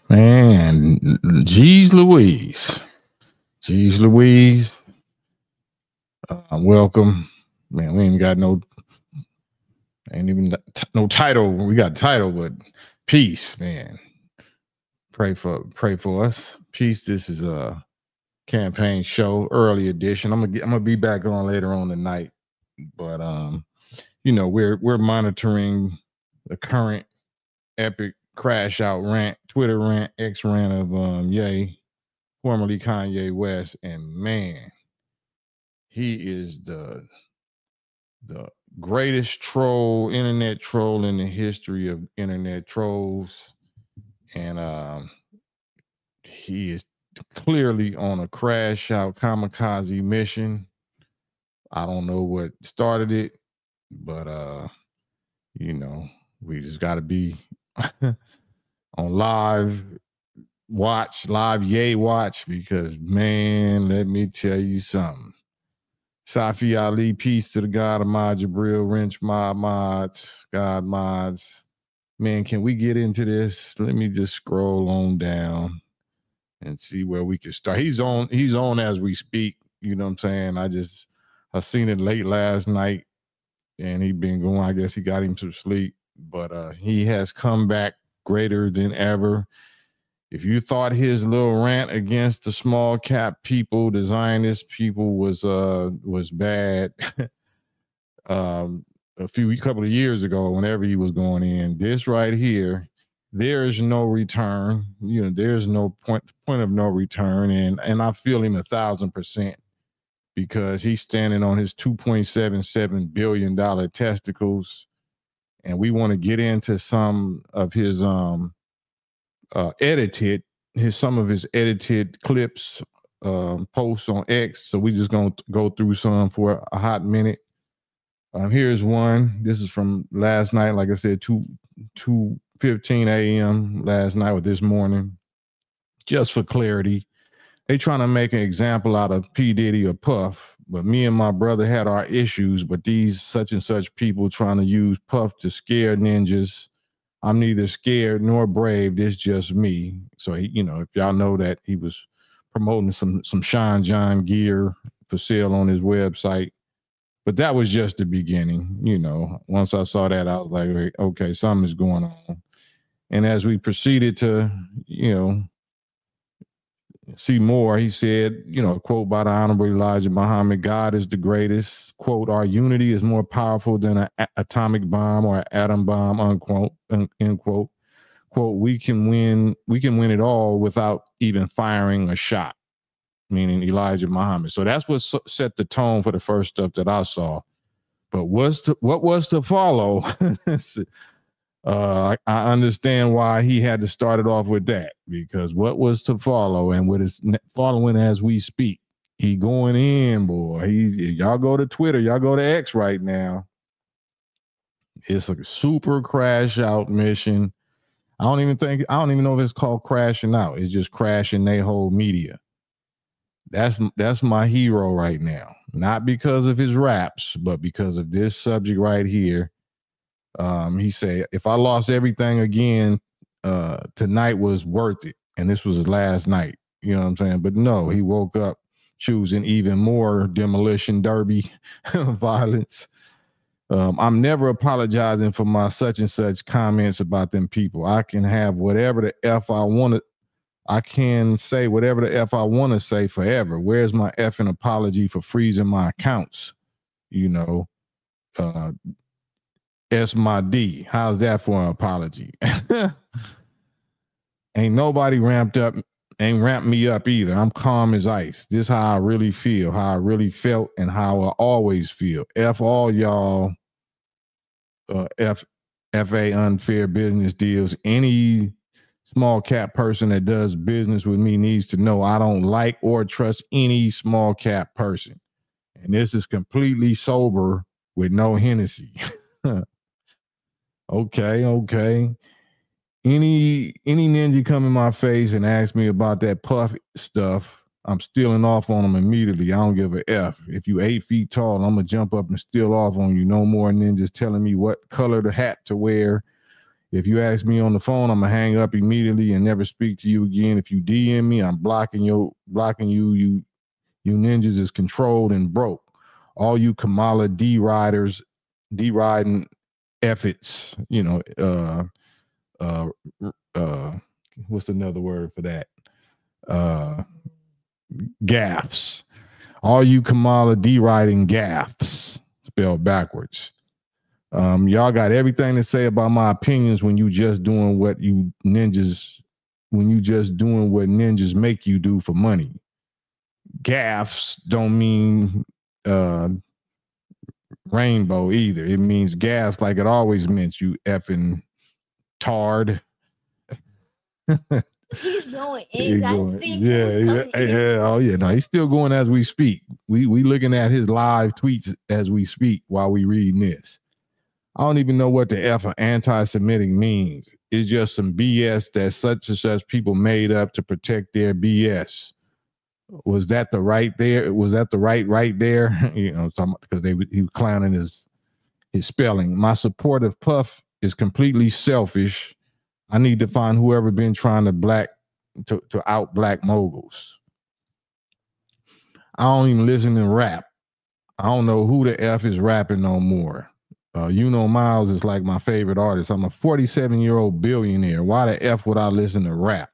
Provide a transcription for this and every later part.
Man, geez Louise. Geez Louise. Welcome. Man, we ain't got ain't even no title. We got title, but peace, man. Pray for us. Peace. This is a campaign show, early edition. I'm gonna be back on later on tonight. But we're monitoring the current epic crash out rant, Twitter rant, X rant of Ye, formerly Kanye West, and man, he is the greatest internet troll in the history of internet trolls, and he is clearly on a crash out kamikaze mission. I don't know what started it, but you know, we just got to be on live Yay watch because man, let me tell you something. Safi Ali, peace to the God of Mod Jabril, Wrench Mods, God Mods. Man, can we get into this? Let me just scroll on down and see where we can start. He's on as we speak. You know what I'm saying? I seen it late last night and he been going. I guess he got him to sleep. But he has come back greater than ever. If you thought his little rant against the small cap people, the Zionist people was bad, couple of years ago, whenever he was going in, this right here, there is no return. There's no point of no return, and I feel him 1,000% because he's standing on his $2.77 billion testicles, and we want to get into some of his some of his edited clips, posts on X. So we just gonna go through some for a hot minute. Here's one. This is from last night. Like I said, 2:15 a.m. last night or this morning. Just for clarity, they trying to make an example out of P Diddy or Puff, but me and my brother had our issues. But these such and such people trying to use Puff to scare ninjas. I'm neither scared nor brave. This just me. So if y'all know that he was promoting some Sean John gear for sale on his website, but that was just the beginning. Once I saw that, I was like, okay, something is going on. And as we proceeded to, see more, he said, a quote by the Honorable Elijah Muhammad, God is the greatest. Quote, our unity is more powerful than an atomic bomb or an atom bomb, unquote, end quote. Quote, we can win it all without even firing a shot, meaning Elijah Muhammad. So that's what set the tone for the first stuff that I saw. But what was to follow? I understand why he had to start it off with that, because what was to follow and what is following as we speak, he going in, boy. Y'all go to Twitter, y'all go to X right now. It's a super crash out mission. I don't even know if it's called crashing out. It's just crashing their whole media. That's my hero right now. Not because of his raps, but because of this subject right here. He said, if I lost everything again, tonight was worth it. And this was his last night. You know what I'm saying? But no, he woke up choosing even more demolition derby violence. I'm never apologizing for my such and such comments about them people. I can have whatever the F I want to. I can say whatever the F I want to say forever. Where's my effing apology for freezing my accounts? S my D. How's that for an apology? Ain't nobody ain't ramped me up either. I'm calm as ice. This is how I really feel, how I really felt, and how I always feel. F all y'all FA unfair business deals. Any small cap person that does business with me needs to know I don't like or trust any small cap person. And this is completely sober with no Hennessy. Okay. Any ninja come in my face and ask me about that Puff stuff, I'm stealing off on them immediately. I don't give a F. If you 8 feet tall, I'm gonna jump up and steal off on you. No more ninjas telling me what color the hat to wear. If you ask me on the phone, I'm gonna hang up immediately and never speak to you again. If you DM me, I'm blocking you. You ninjas is controlled and broke. All you Kamala D-riding efforts, what's another word for that? Gaffs. All you Kamala D-riding gaffs, spelled backwards. Y'all got everything to say about my opinions when you just doing what ninjas make you do for money. Gaffs don't mean rainbow either. It means gas like it always meant, you effing tard. He's going in. Yeah. Oh yeah, no, he's still going as we speak. We looking at his live tweets as we speak while we reading this. I don't even know what the F of anti-Semitic means. It's just some BS that such and such people made up to protect their BS. Was that the right there? Was that the right there? Because he was clowning his spelling. My support of Puff is completely selfish. I need to find whoever been trying to out black moguls. I don't even listen to rap. I don't know who the F is rapping no more. Miles is like my favorite artist. I'm a 47-year-old billionaire. Why the F would I listen to rap?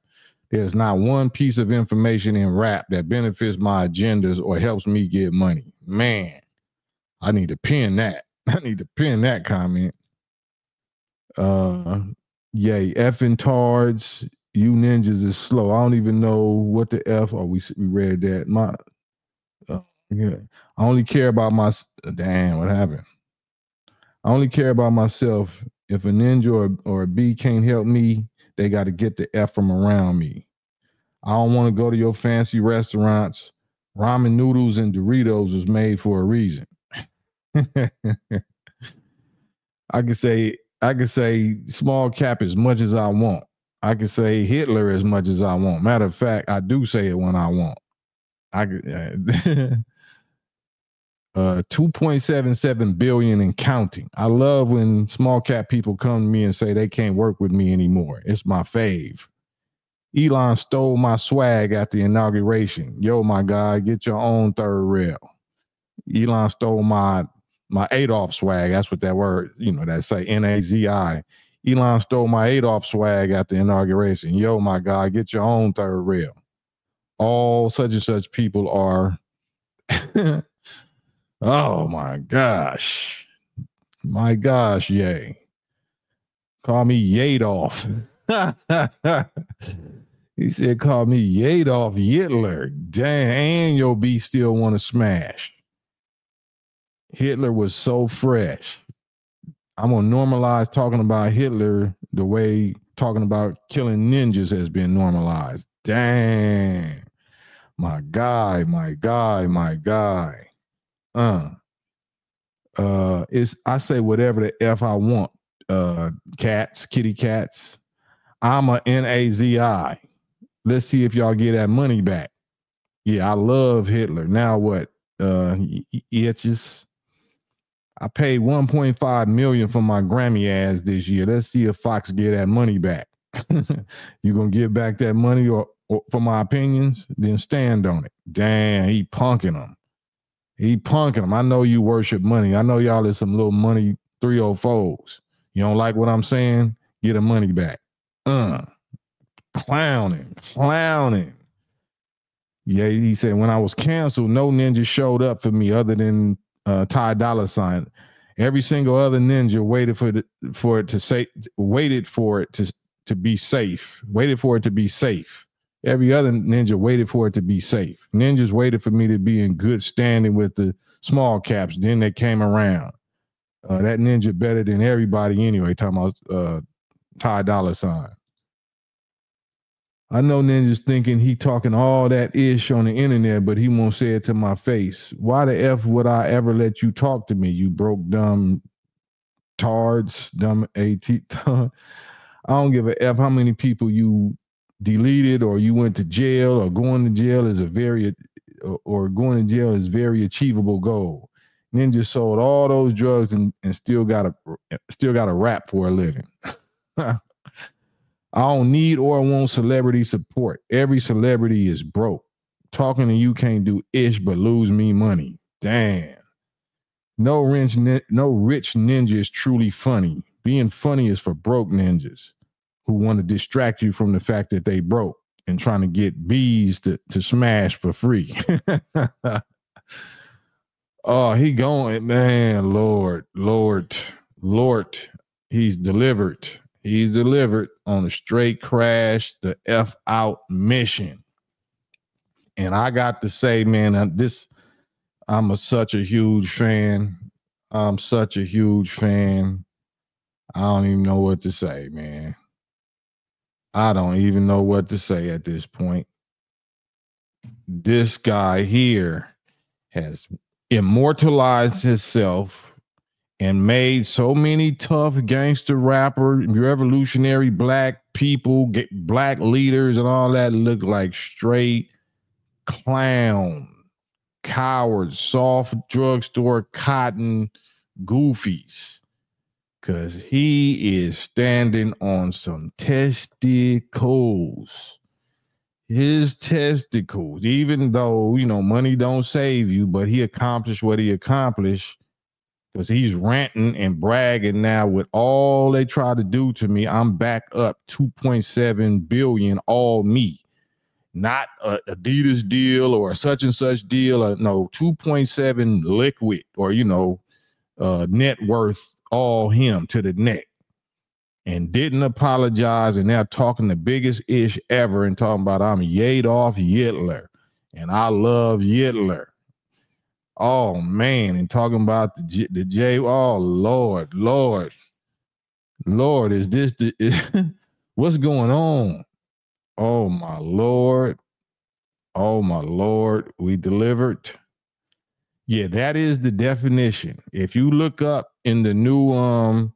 There's not one piece of information in rap that benefits my agendas or helps me get money. Man, I need to pin that. I need to pin that comment. Yay, effing tards. You ninjas is slow. I don't even know what the F. Oh, we read that. Yeah. I only care about my. Damn, what happened? I only care about myself. If a ninja or a B can't help me, they got to get the F from around me. I don't want to go to your fancy restaurants. Ramen noodles and Doritos was made for a reason. I could say small cap as much as I want. I could say Hitler as much as I want. Matter of fact, I do say it when I want. I could. 2.77 billion and counting. I love when small cap people come to me and say they can't work with me anymore. It's my fave. Elon stole my swag at the inauguration. Yo, my guy, get your own third rail. Elon stole my Adolf swag. That's what that word, that say Nazi. Elon stole my Adolf swag at the inauguration. Yo, my guy, get your own third rail. All such and such people are oh my gosh. My gosh, yay. Call me Yadolf. He said, call me Yadolf Hitler. Dang, and your B still want to smash. Hitler was so fresh. I'm going to normalize talking about Hitler the way talking about killing ninjas has been normalized. Dang. My guy. I say whatever the F I want. Kitty cats. I'm a NAZI. Let's see if y'all get that money back. Yeah, I love Hitler. Now what? Itches. I paid $1.5 million for my Grammy ads this year. Let's see if Fox get that money back. You gonna give back that money or for my opinions? Then stand on it. Damn, he punking them. I know you worship money. I know y'all is some little money 304s. You don't like what I'm saying? Get the money back. Clowning. Yeah, he said, when I was canceled, no ninja showed up for me other than Ty Dolla $ign. Every single other ninja waited for it to be safe. Waited for it to be safe. Every other ninja waited for it to be safe. Ninjas waited for me to be in good standing with the small caps. Then they came around. That ninja better than everybody anyway. Talking about Ty Dolla $ign. I know ninjas thinking he talking all that ish on the internet, but he won't say it to my face. Why the F would I ever let you talk to me, you broke dumb tards, dumb AT. I don't give a F how many people you deleted or you went to jail, or going to jail is very achievable goal. Ninja sold all those drugs and still got a rap for a living. I don't need or want celebrity support. Every celebrity is broke. Talking to you can't do ish but lose me money. Damn. No rich ninja is truly funny. Being funny is for broke ninjas who want to distract you from the fact that they broke and trying to get bees to smash for free. Oh, he going, man, Lord. He's delivered. He's delivered on a straight crash, the F out mission. And I got to say, man, I'm such a huge fan. I'm such a huge fan. I don't even know what to say, man. I don't even know what to say at this point. This guy here has immortalized himself and made so many tough gangster rapper, revolutionary black people, black leaders and all that look like straight clown, cowards, soft drugstore cotton goofies. Because he is standing on some testicles. His testicles, even though, money don't save you, but he accomplished what he accomplished because he's ranting and bragging now with all they try to do to me. I'm back up 2.7 billion, all me. Not a Adidas deal or a such and such deal. No, 2.7 liquid or, net worth, all him to the neck. And didn't apologize, and they're talking the biggest ish ever and talking about I'm Adolf Hitler and I love Hitler. Oh man, and talking about the J. Oh Lord, is this what's going on? Oh my Lord, we delivered. Yeah, that is the definition. If you look up in the new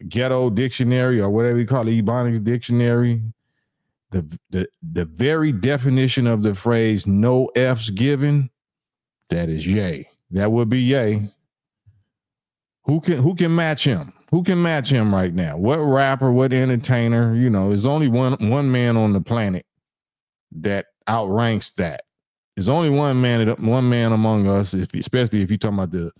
ghetto dictionary or whatever you call it, Ebonics dictionary, the very definition of the phrase "no F's given," that is Ye. That would be Ye. Who can match him? Who can match him right now? What rapper? What entertainer? There's only one man on the planet that outranks that. There's only one man among us, especially if you're talking about the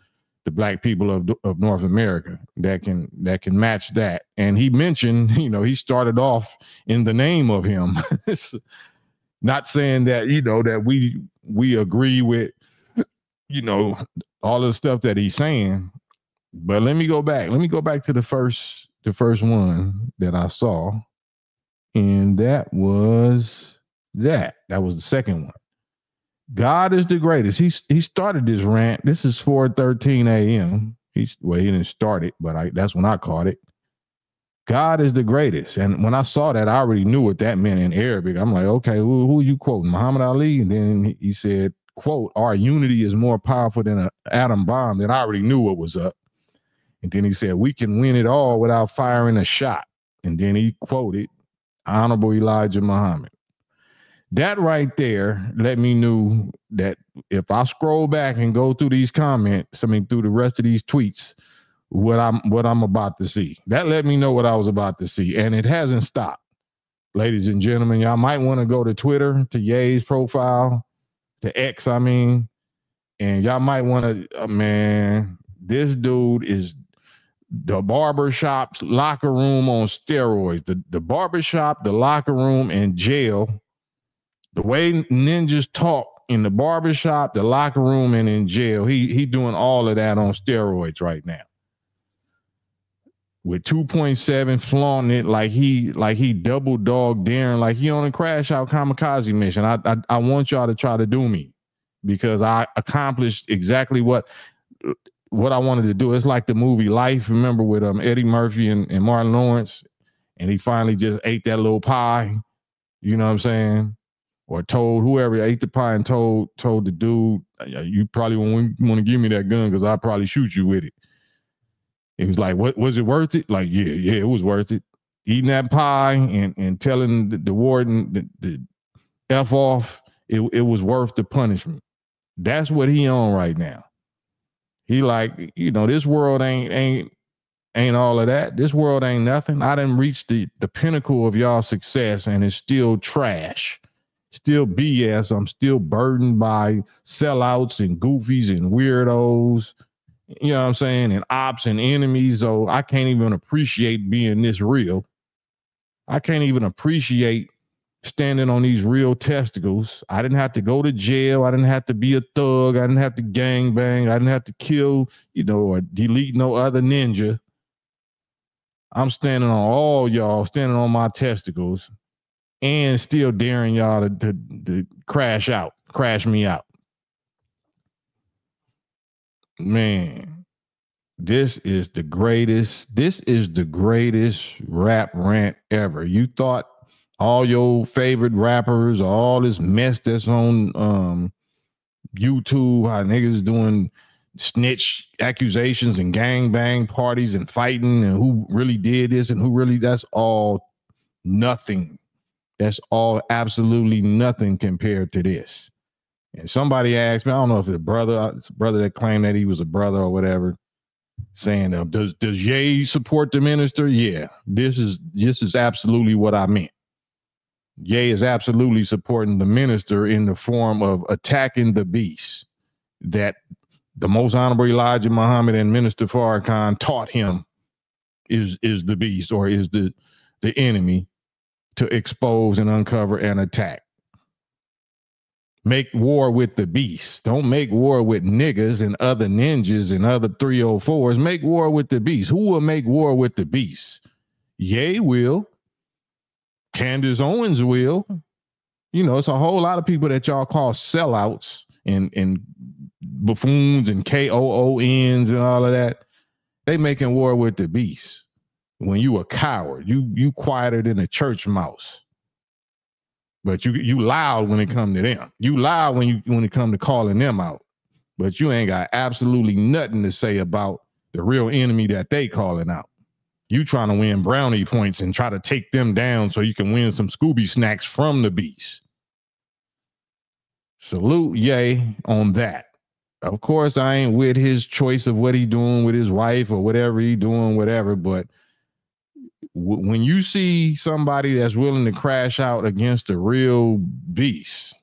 black people of North America that can match that. And he mentioned, he started off in the name of him. Not saying that, that we agree with, all the stuff that he's saying. But let me go back. Let me go back to the first one that I saw. And that was the second one. God is the greatest. He started this rant. This is 4:13 a.m. He didn't start it, but that's when I caught it. God is the greatest. And when I saw that, I already knew what that meant in Arabic. I'm like, okay, who are you quoting? Muhammad Ali? And then he said, quote, our unity is more powerful than an atom bomb. Then I already knew what was up. And then he said, we can win it all without firing a shot. And then he quoted Honorable Elijah Muhammad. That right there let me know that if I scroll back and go through these comments, through the rest of these tweets, what I'm about to see. That let me know what I was about to see. And it hasn't stopped. Ladies and gentlemen, y'all might want to go to Twitter, to Ye's profile, to X, and y'all might want to, man, this dude is the barbershop's locker room on steroids. The barbershop, the locker room, and jail. The way ninjas talk in the barbershop, the locker room, and in jail, he doing all of that on steroids right now. With 2.7 flaunting it like he double dog daring, like he on a crash out kamikaze mission. I want y'all to try to do me because I accomplished exactly what I wanted to do. It's like the movie Life, remember, with Eddie Murphy and Martin Lawrence, and he finally just ate that little pie. You know what I'm saying? Or told whoever ate the pie and told the dude, you probably won't want to give me that gun because I'll probably shoot you with it. He was like, what, was it worth it? Like, yeah, it was worth it. Eating that pie and telling the warden the F off, it was worth the punishment. That's what he on right now. He like, this world ain't Ain't all of that. This world ain't nothing. I done reached the pinnacle of y'all success and it's still trash. Still BS. I'm still burdened by sellouts and goofies and weirdos. You know what I'm saying? And ops and enemies. So I can't even appreciate being this real. I can't even appreciate standing on these real testicles. I didn't have to go to jail. I didn't have to be a thug. I didn't have to gang bang. I didn't have to kill, or delete no other ninja. I'm standing on all y'all, standing on my testicles, and still daring y'all to crash me out. Man, this is the greatest rap rant ever. You thought all your favorite rappers, all this mess that's on YouTube, how niggas doing snitch accusations and gangbang parties and fighting and who really did this and who really, that's all nothing. That's all absolutely nothing compared to this. And somebody asked me, I don't know if it's a brother that claimed that he was a brother or whatever, saying, does Ye support the minister? Yeah, this is absolutely what I meant. Ye is absolutely supporting the minister in the form of attacking the beast that the most honorable Elijah Muhammad and Minister Farrakhan taught him is the beast, or is the enemy to expose and uncover and attack. Make war with the beast. Don't make war with niggas and other ninjas and other 304s. Make war with the beast. Who will make war with the beast? Ye will. Candace Owens will. It's a whole lot of people that y'all call sellouts and buffoons and KOONs and all of that. They making war with the beast. When you a coward, you quieter than a church mouse. But you loud when it come to them. You loud when it come to calling them out. But you ain't got absolutely nothing to say about the real enemy that they calling out. You trying to win brownie points and try to take them down so you can win some Scooby snacks from the beast. Salute Ye on that. Of course, I ain't with his choice of what he doing with his wife or whatever he doing, whatever. But when you see somebody that's willing to crash out against the real beast,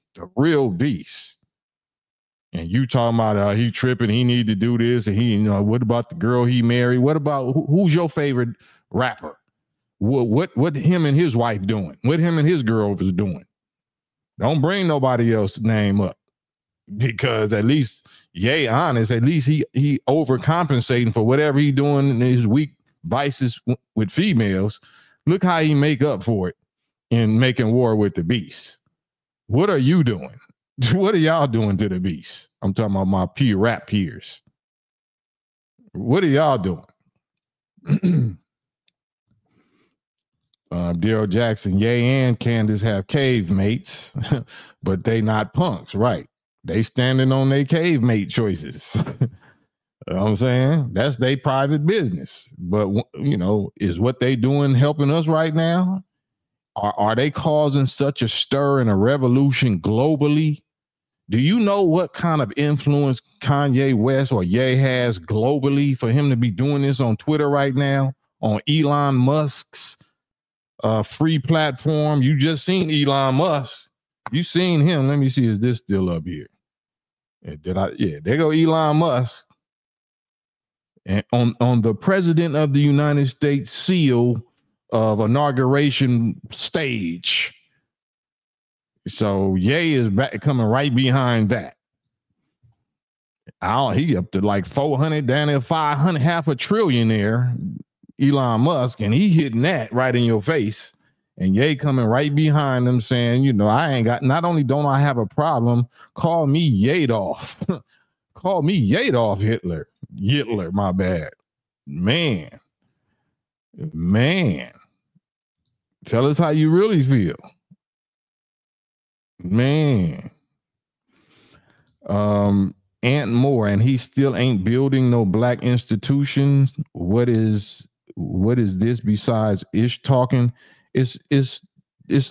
and you talking about he tripping, he need to do this, and he, what about the girl he married? What about who's your favorite rapper? What him and his wife doing? What him and his girl is doing? Don't bring nobody else's name up, because at least Ye honest. At least he overcompensating for whatever he doing in his weak vices with females. Look how he make up for it in making war with the beast. What are you doing? What are y'all doing to the beast? I'm talking about my rap peers. What are y'all doing? Daryl Jackson, Ye and Candace have cave mates, but they not punks, right? They standing on their cave mate choices. You know what I'm saying? That's their private business. But, is what they doing helping us right now? Are they causing such a stir and a revolution globally? Do you know what kind of influence Kanye West or Ye has globally for him to be doing this on Twitter right now, on Elon Musk's free platform? You just seen Elon Musk. You seen him. Let me see, is this still up here? There go Elon Musk. And on the president of the United States seal of inauguration stage. So Ye is back, coming right behind that. He up to like 400, down there 500, half a trillionaire, Elon Musk, and he hitting that right in your face. And Ye coming right behind them saying, I ain't got, not only don't I have a problem, call me Yadolf. Call me Yadolf Hitler. My bad. Man. Tell us how you really feel. Man. Ant Moore, and he still ain't building no black institutions. What is this besides ish talking? It's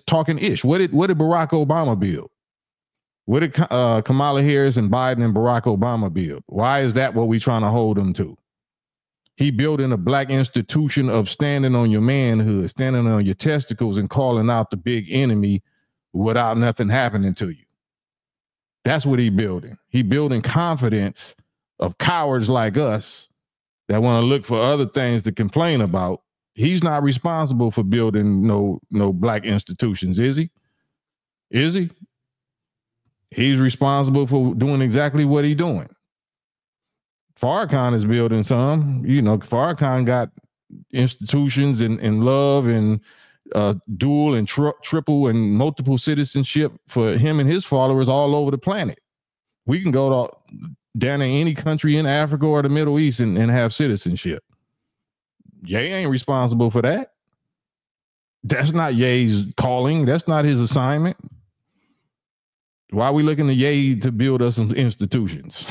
talking ish. What did Barack Obama build? What did Kamala Harris and Biden and Barack Obama build? Why is that what we trying to hold them to? He building a black institution of standing on your manhood, standing on your testicles and calling out the big enemy without nothing happening to you. That's what he building. He building confidence of cowards like us that want to look for other things to complain about. He's not responsible for building no black institutions, is he? Is he? He's responsible for doing exactly what he's doing. Farrakhan is building some. You know, Farrakhan got institutions and love and dual and triple and multiple citizenship for him and his followers all over the planet. We can go down in any country in Africa or the Middle East and have citizenship. Ye ain't responsible for that. That's not Ye's calling. That's not his assignment. Why are we looking to Ye to build us some institutions?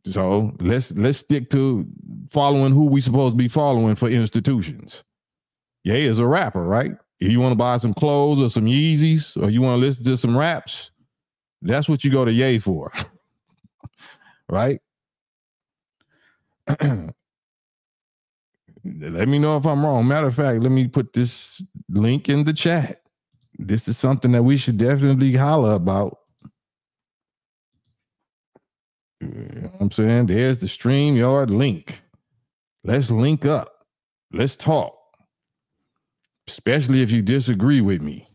So let's stick to following who we supposed to be following for institutions. Ye is a rapper, right? If you want to buy some clothes or some Yeezys or you want to listen to some raps, that's what you go to Ye for. Right? Let me know if I'm wrong. Matter of fact, let me put this link in the chat. This is something that we should definitely holler about. You know what I'm saying? There's the StreamYard link. Let's link up. Let's talk. Especially if you disagree with me.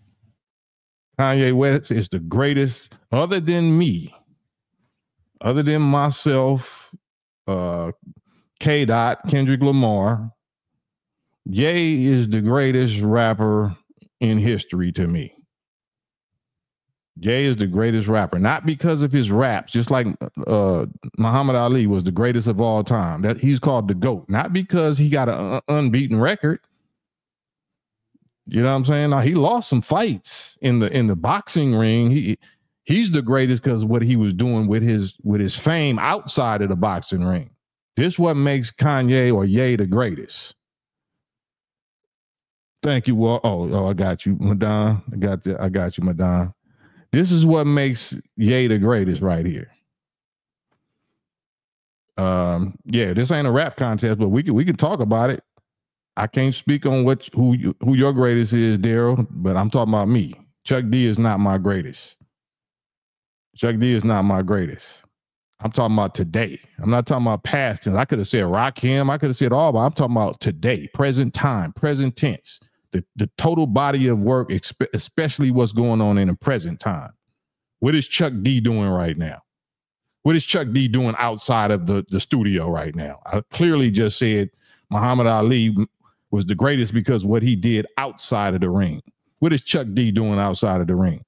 Kanye West is the greatest, other than me, other than myself, K-Dot, Kendrick Lamar. Ye is the greatest rapper in history to me. Ye is the greatest rapper, not because of his raps, just like Muhammad Ali was the greatest of all time. That he's called the GOAT, not because he got an unbeaten record. You know what I'm saying? Now, he lost some fights in the boxing ring. He's the greatest because of what he was doing with his fame outside of the boxing ring. This what makes Kanye or Ye the greatest. Thank you. Well, I got you, Madon. I got you, Madon. This is what makes Ye the greatest right here. Yeah, this ain't a rap contest, but we can talk about it. I can't speak on who your greatest is, Daryl, but I'm talking about me. Chuck D is not my greatest. Chuck D is not my greatest. I'm talking about today. I'm not talking about past tense. I could have said Rakim. I could have said all, but I'm talking about today, present time, present tense. The total body of work, especially what's going on in the present time. What is Chuck D doing right now? What is Chuck D doing outside of the studio right now? I clearly just said Muhammad Ali was the greatest because what he did outside of the ring. What is Chuck D doing outside of the ring?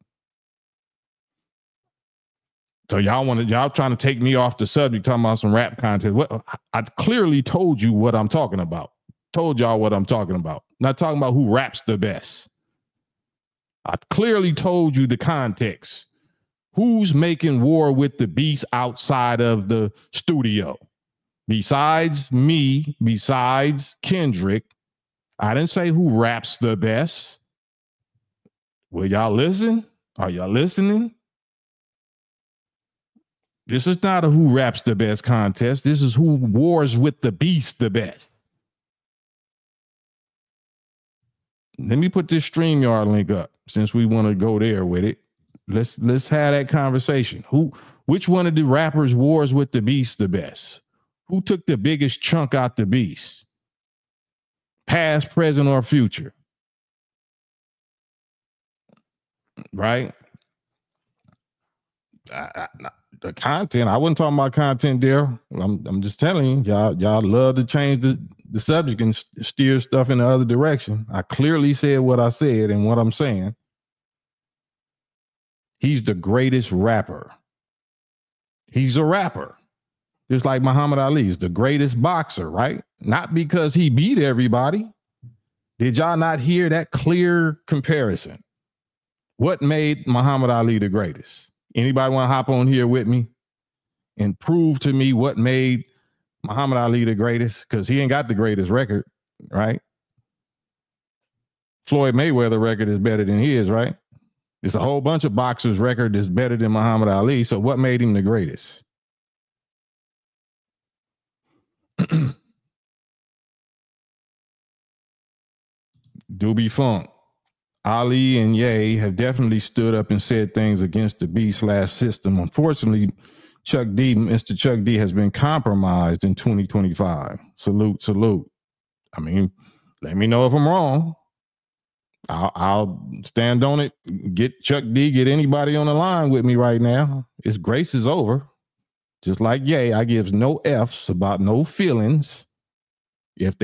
So y'all trying to take me off the subject, talking about some rap content. What I clearly told you what I'm talking about. Told y'all what I'm talking about. Not talking about who raps the best. I clearly told you the context. Who's making war with the beast outside of the studio? Besides me, besides Kendrick, I didn't say who raps the best. Will y'all listen? Are y'all listening? This is not a who raps the best contest. This is who wars with the beast the best. Let me put this StreamYard link up since we want to go there with it. Let's have that conversation. Which one of the rappers wars with the beast the best? Who took the biggest chunk out the beast? Past, present, or future? Right? The content, I wasn't talking about content there. I'm just telling you, y'all love to change the subject and steer stuff in the other direction. I clearly said what I said and what I'm saying. He's the greatest rapper. He's a rapper. Just like Muhammad Ali is the greatest boxer, right? Not because he beat everybody. Did y'all not hear that clear comparison? What made Muhammad Ali the greatest? Anybody want to hop on here with me and prove to me what made Muhammad Ali the greatest? Because he ain't got the greatest record, right? Floyd Mayweather record is better than his, right? There's a whole bunch of boxers' record that's better than Muhammad Ali. So what made him the greatest? Doobie Funk. Ali and Ye have definitely stood up and said things against the B/system. Unfortunately, Mr. Chuck D has been compromised in 2025. Salute, salute. I mean, let me know if I'm wrong. I'll stand on it. Get Chuck D, get anybody on the line with me right now. His grace is over. Just like Ye, I gives no F's about no feelings. If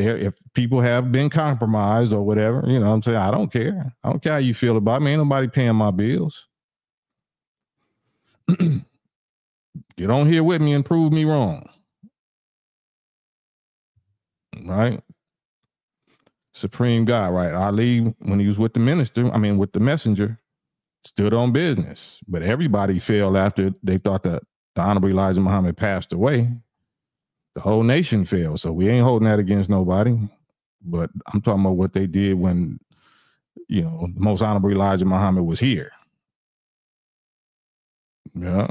people have been compromised or whatever, you know what I'm saying? I don't care. I don't care how you feel about me. Ain't nobody paying my bills. Get on here with me and prove me wrong. Right? Supreme God, right? Ali, when he was with the with the messenger, stood on business. But everybody fell after they thought that the Honorable Elijah Muhammad passed away. The whole nation fell. So we ain't holding that against nobody. But I'm talking about what they did when, the most Honorable Elijah Muhammad was here. Yeah.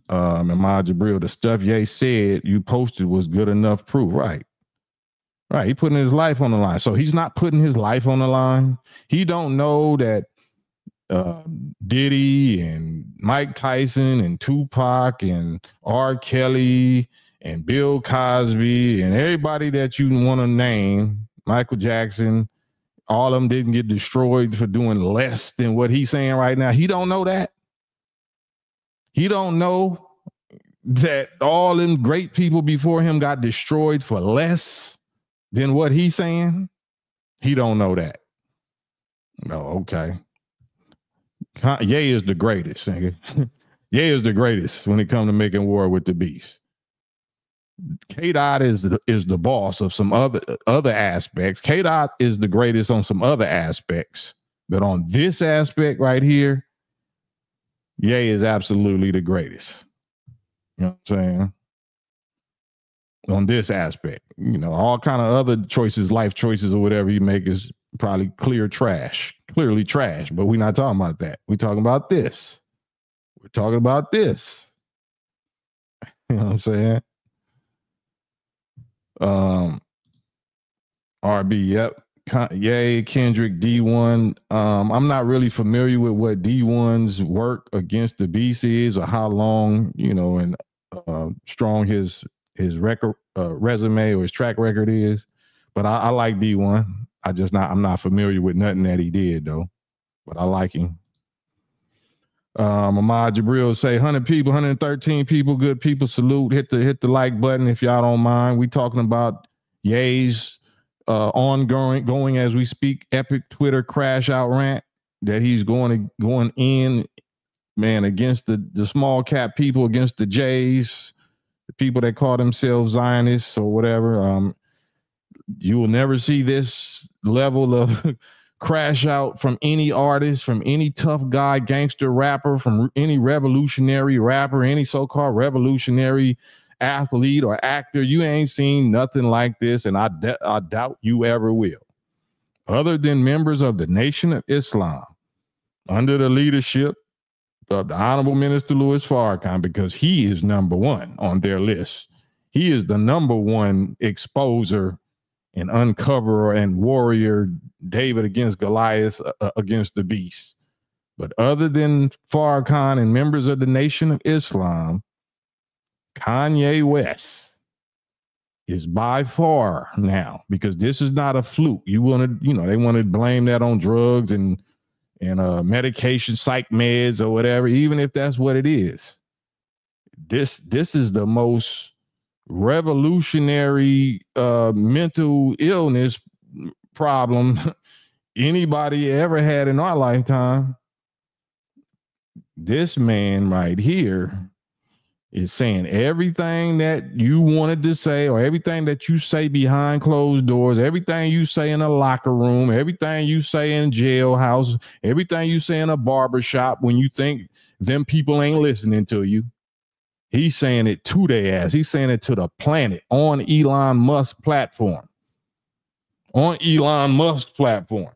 Ahmad Jabril, the stuff Ye said you posted was good enough proof. Right. Right. He putting his life on the line. So he's not putting his life on the line. He don't know that Diddy and Mike Tyson and Tupac and R. Kelly and Bill Cosby and everybody that you want to name, Michael Jackson, all of them didn't get destroyed for doing less than what he's saying right now. He don't know that. He don't know that all them great people before him got destroyed for less than what he's saying. He don't know that. No, okay. Ye is the greatest, nigga. Ye is the greatest when it comes to making war with the beast. K-Dot is the boss of some other aspects. K-Dot is the greatest on some other aspects. But on this aspect right here, Ye is absolutely the greatest. You know what I'm saying? On this aspect. All kind of other choices, life choices or whatever you make is probably clearly trash, but we're not talking about that. We're talking about this. We're talking about this. You know what I'm saying? RB, yep. Yay, Kendrick, D1. I'm not really familiar with what D1's work against the beast is or how long, and strong his record resume or his track record is. But I like D1. I'm not familiar with nothing that he did though, but I like him. Ahmad Jabril say 100 people, 113 people, good people. Salute. Hit the like button if y'all don't mind. We talking about Ye's going as we speak epic Twitter crash out rant that he's going in, man, against the small cap people, against the Jays, the people that call themselves Zionists or whatever. You will never see this level of crash out from any artist, from any tough guy, gangster rapper, from any revolutionary rapper, any so-called revolutionary athlete or actor. You ain't seen nothing like this, and I doubt you ever will. Other than members of the Nation of Islam, under the leadership of the Honorable Minister Louis Farrakhan, because he is number one on their list. He is the number one exposer and uncoverer and warrior, David against Goliath, against the beast. But other than Farrakhan and members of the Nation of Islam, Kanye West is by far now, because this is not a fluke. They want to blame that on drugs and medication, psych meds or whatever, even if that's what it is. This is the most revolutionary mental illness problem anybody ever had in our lifetime. This man right here is saying everything that you wanted to say, or everything that you say behind closed doors, everything you say in a locker room, everything you say in jailhouse, everything you say in a barbershop when you think them people ain't listening to you. He's saying it to their ass. He's saying it to the planet on Elon Musk platform. On Elon Musk platform.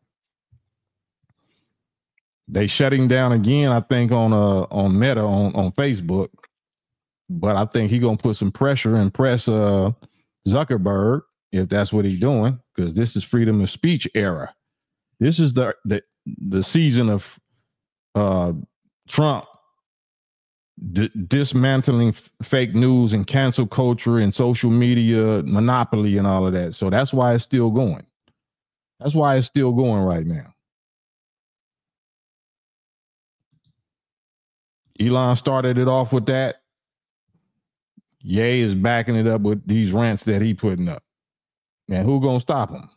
They shut him down again, I think, on Meta on Facebook. But I think he's gonna put some pressure and press Zuckerberg, if that's what he's doing, because this is freedom of speech era. This is the season of Trump dismantling fake news and cancel culture and social media monopoly and all of that. So that's why it's still going. That's why it's still going right now. Elon started it off with that. Ye is backing it up with these rants that he putting up. Man, who gonna stop him?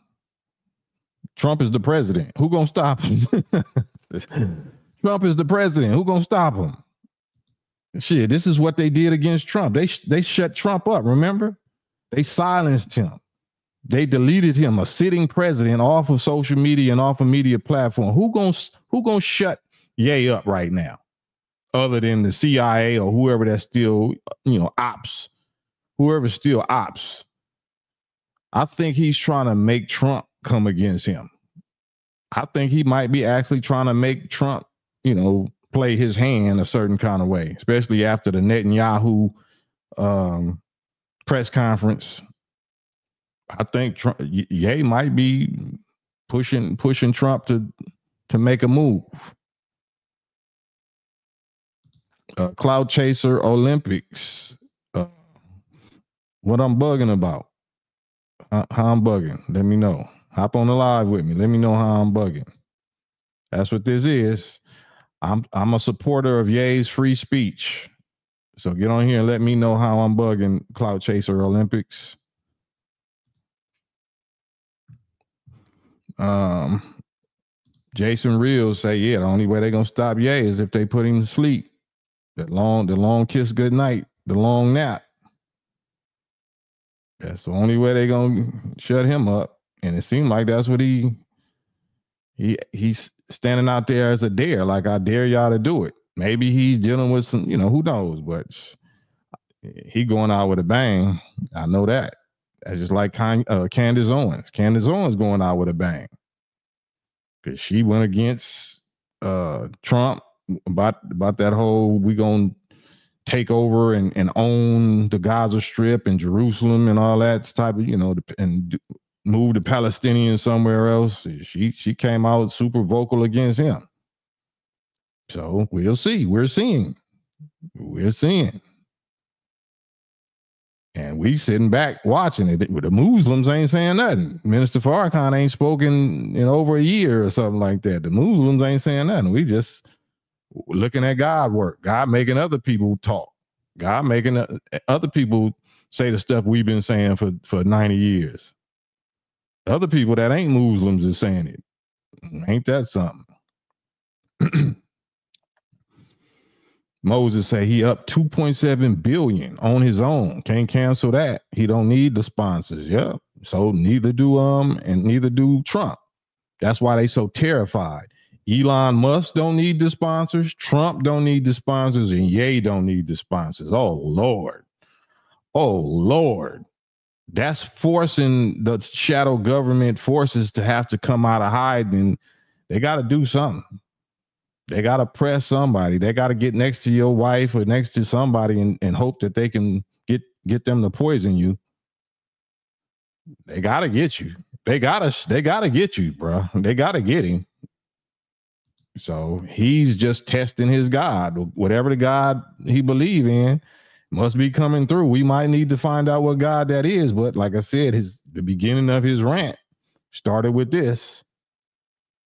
Trump is the president. Who gonna stop him? Trump is the president. Who gonna stop him? Shit, this is what they did against Trump. They shut Trump up, remember? They silenced him. They deleted him, a sitting president, off of social media and off of media platform. Who gonna shut Ye up right now? Other than the CIA or whoever that's still, ops. Whoever's still ops. I think he's trying to make Trump come against him. I think he might be actually trying to make Trump, play his hand a certain kind of way, especially after the Netanyahu press conference. I think Trump, Ye might be pushing Trump to make a move. Cloud Chaser Olympics. What I'm bugging about? How I'm bugging? Let me know. Hop on the live with me. Let me know how I'm bugging. That's what this is. I'm a supporter of Ye's free speech. So get on here and let me know how I'm bugging. Cloud Chaser Olympics. Jason Reels say, yeah, the only way they're gonna stop Ye is if they put him to sleep. The long kiss goodnight, the long nap. That's the only way they're gonna shut him up. And it seemed like that's what he's standing out there as a dare, like I dare y'all to do it. Maybe he's dealing with some, who knows, but he going out with a bang. I know that. That's just like Candace Owens. Candace Owens going out with a bang. Because she went against Trump about that whole we gonna take over and own the Gaza Strip and Jerusalem and all that type of, and move the Palestinians somewhere else. She came out super vocal against him. So we'll see. We're seeing. And we sitting back watching it. The Muslims ain't saying nothing. Minister Farrakhan ain't spoken in over a year or something like that. The Muslims ain't saying nothing. We just looking at God work. God making other people talk. God making other people say the stuff we've been saying for 90 years. Other people that ain't Muslims is saying it. Ain't that something? Moses say he up 2.7 billion on his own. Can't cancel that. He don't need the sponsors. Yeah. So neither do Trump. That's why they so terrified. Elon Musk don't need the sponsors. Trump don't need the sponsors, and Ye don't need the sponsors. Oh Lord. That's forcing the shadow government forces to have to come out of hiding. They got to do something. They got to press somebody. They got to get next to your wife or next to somebody and hope that they can get them to poison you. They got to get you. They got to get you, bro. They got to get him. So he's just testing his God. Whatever the God he believe in must be coming through. We might need to find out what God that is. But like I said, the beginning of his rant started with this.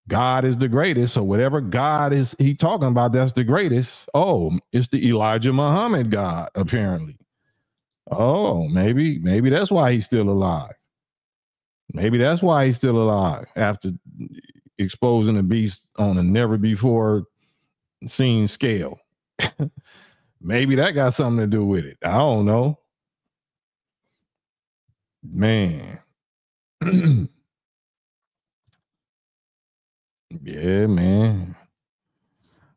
God is the greatest. So whatever God is he talking about, that's the greatest. Oh, it's the Elijah Muhammad God, apparently. Oh, maybe that's why he's still alive. Maybe that's why he's still alive after exposing the beast on a never before seen scale. Maybe that got something to do with it. I don't know. Man. Yeah, man.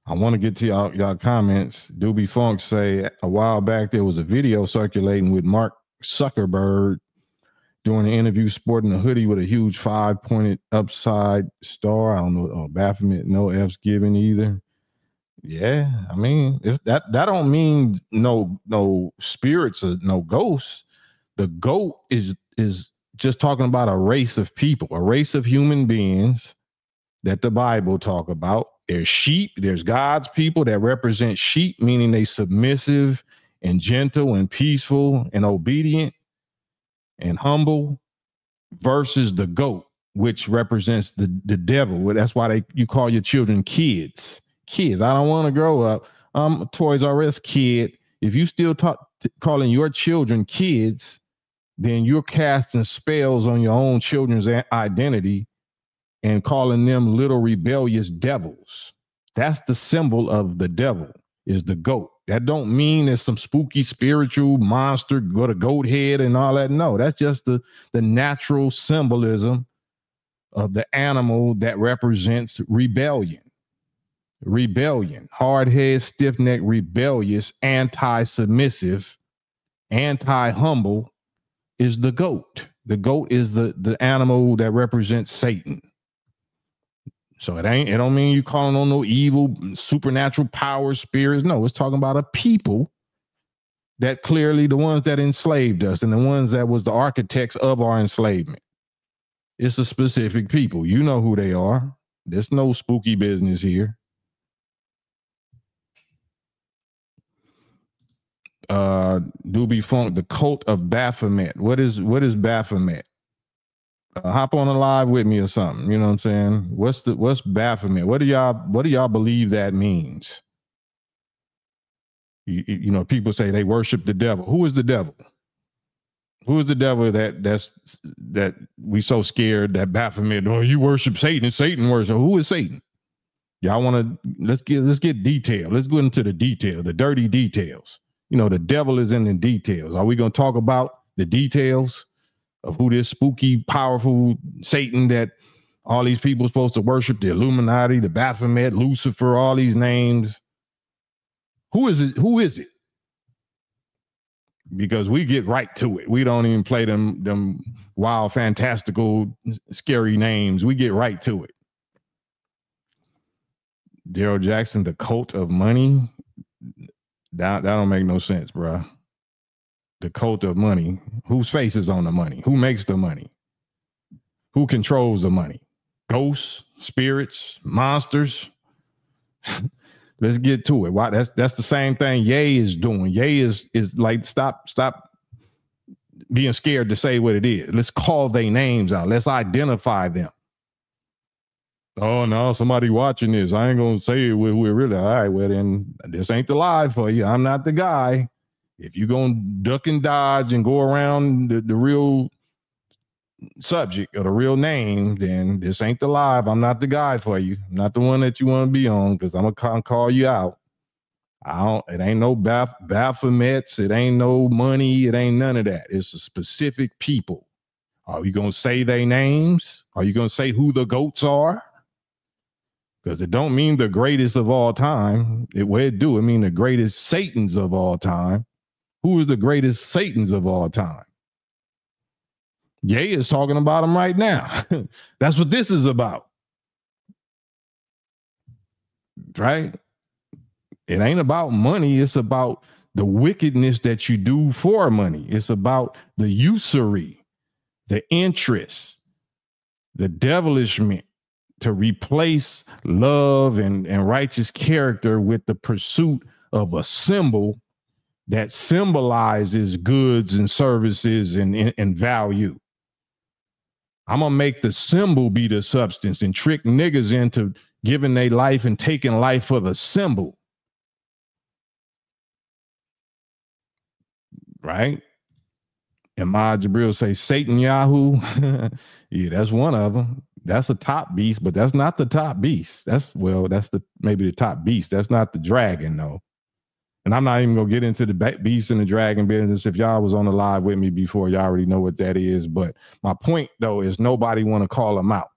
I want to get to y'all comments. Doobie Funk say a while back there was a video circulating with Mark Zuckerberg during the interview sporting a hoodie with a huge 5-pointed upside star. I don't know, Baphomet, no F's given either. Yeah, I mean, that don't mean no spirits or no ghosts. The goat is is just talking about a race of people, a race of human beings that the Bible talk about. There's sheep, there's God's people that represent sheep, meaning they submissive and gentle and peaceful and obedient and humble, versus the goat, which represents the devil. That's why you call your children kids. Kids, I don't want to grow up. I'm a Toys R Us kid. If you still calling your children kids, then you're casting spells on your own children's identity and calling them little rebellious devils. That's the symbol of the devil, is the goat. That don't mean it's some spooky spiritual monster, got a goat head and all that. No, that's just the natural symbolism of the animal that represents rebellion. Rebellion, hard-headed, stiff-necked, rebellious, anti-submissive, anti-humble is the goat. The goat is the animal that represents Satan. So it don't mean you calling on no evil supernatural powers, spirits. No, it's talking about a people that clearly the ones that enslaved us and the ones that was the architects of our enslavement. It's a specific people. You know who they are. There's no spooky business here. Doobie Funk, the cult of Baphomet. What is Baphomet? Hop on a live with me or something. You know what I'm saying? What's Baphomet? What do y'all believe that means? You know, people say they worship the devil. Who is the devil? Who is the devil that we so scared that Baphomet? Oh, you worship Satan and Satan worship. Who is Satan? Y'all want to let's get detail. Let's go into the detail, the dirty details. You know, the devil is in the details. Are we going to talk about the details of who this spooky, powerful Satan that all these people are supposed to worship, the Illuminati, the Baphomet, Lucifer, all these names? Who is it? Who is it? Because we get right to it. We don't even play them wild, fantastical, scary names. We get right to it. Daryl Jackson, the cult of money. That don't make no sense, bro. The cult of money. Whose face is on the money? Who makes the money? Who controls the money? Ghosts, spirits, monsters. Let's get to it. Why? That's the same thing Ye is doing. Ye is like stop being scared to say what it is. Let's call their names out. Let's identify them. Oh no, somebody watching this. I ain't gonna say it with who it really. All right, well then this ain't the live for you. I'm not the guy. If you're gonna duck and dodge and go around the real subject or the real name, then this ain't the live. I'm not the guy for you. I'm not the one that you want to be on, because I'm gonna call you out. It ain't no Baphomets. It ain't no money. It ain't none of that. It's a specific people. Are you gonna say their names? Are you gonna say who the goats are? Because it don't mean the greatest of all time. It mean the greatest Satans of all time. Who is the greatest Satans of all time? Ye is talking about them right now. That's what this is about. Right? It ain't about money. It's about the wickedness that you do for money. It's about the usury, the interest, the devilishment, to replace love and righteous character with the pursuit of a symbol that symbolizes goods and services and value. I'm going to make the symbol be the substance and trick niggas into giving their life and taking life for the symbol. Right? And Ma Jabril say Satan Yahoo. Yeah, that's one of them. That's a top beast, but that's not the top beast. That's maybe the top beast. That's not the dragon, though. And I'm not even going to get into the beast and the dragon business. If y'all was on the live with me before, y'all already know what that is. But my point, though, is nobody want to call them out.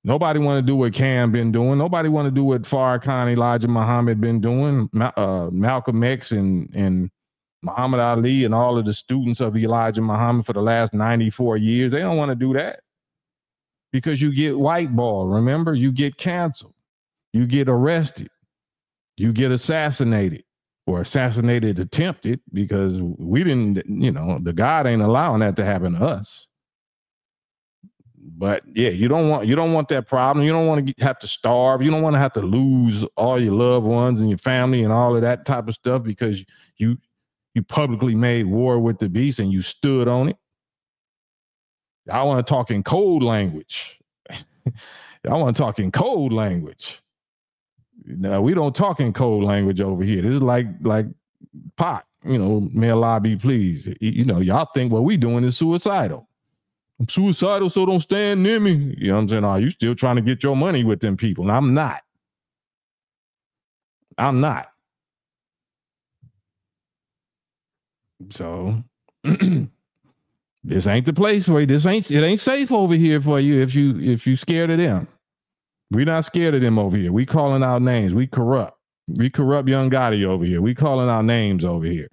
Nobody want to do what Cam been doing. Nobody want to do what Farrakhan, Elijah Muhammad been doing. Malcolm X and Muhammad Ali and all of the students of Elijah Muhammad for the last 94 years. They don't want to do that. Because you get whiteballed. Remember, you get canceled. You get arrested. You get assassinated. or assassinated attempted, because we didn't, the God ain't allowing that to happen to us. But yeah, you don't want that problem. You don't want to have to starve. You don't want to have to lose all your loved ones and your family and all of that type of stuff because you publicly made war with the beast and you stood on it. I want to talk in code language. I want to talk in code language. No, we don't talk in code language over here. This is like pot, may Allah be pleased. Y'all think what we doing is suicidal. I'm suicidal, so don't stand near me. You know what I'm saying? Are you still trying to get your money with them people? And I'm not. So this ain't the place for you. It ain't safe over here for you if you scared of them. We're not scared of them over here. We calling out names. We corrupt young Gotti over here. We calling out names over here.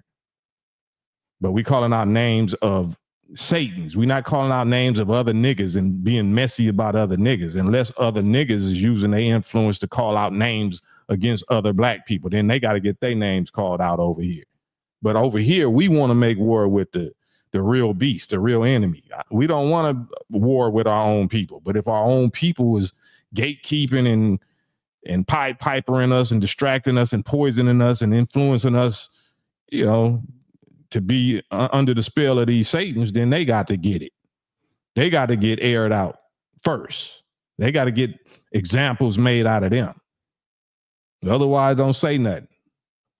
But we calling out names of Satans. We're not calling out names of other niggas and being messy about other niggas, unless other niggas is using their influence to call out names against other black people. Then they got to get their names called out over here. But over here, we want to make war with the real beast, the real enemy. We don't want to war with our own people. But if our own people is gatekeeping and pied pipering us and distracting us and poisoning us and influencing us, to be under the spell of these Satans, then they got to get it. They got to get aired out first. They got to get examples made out of them. Otherwise, don't say nothing.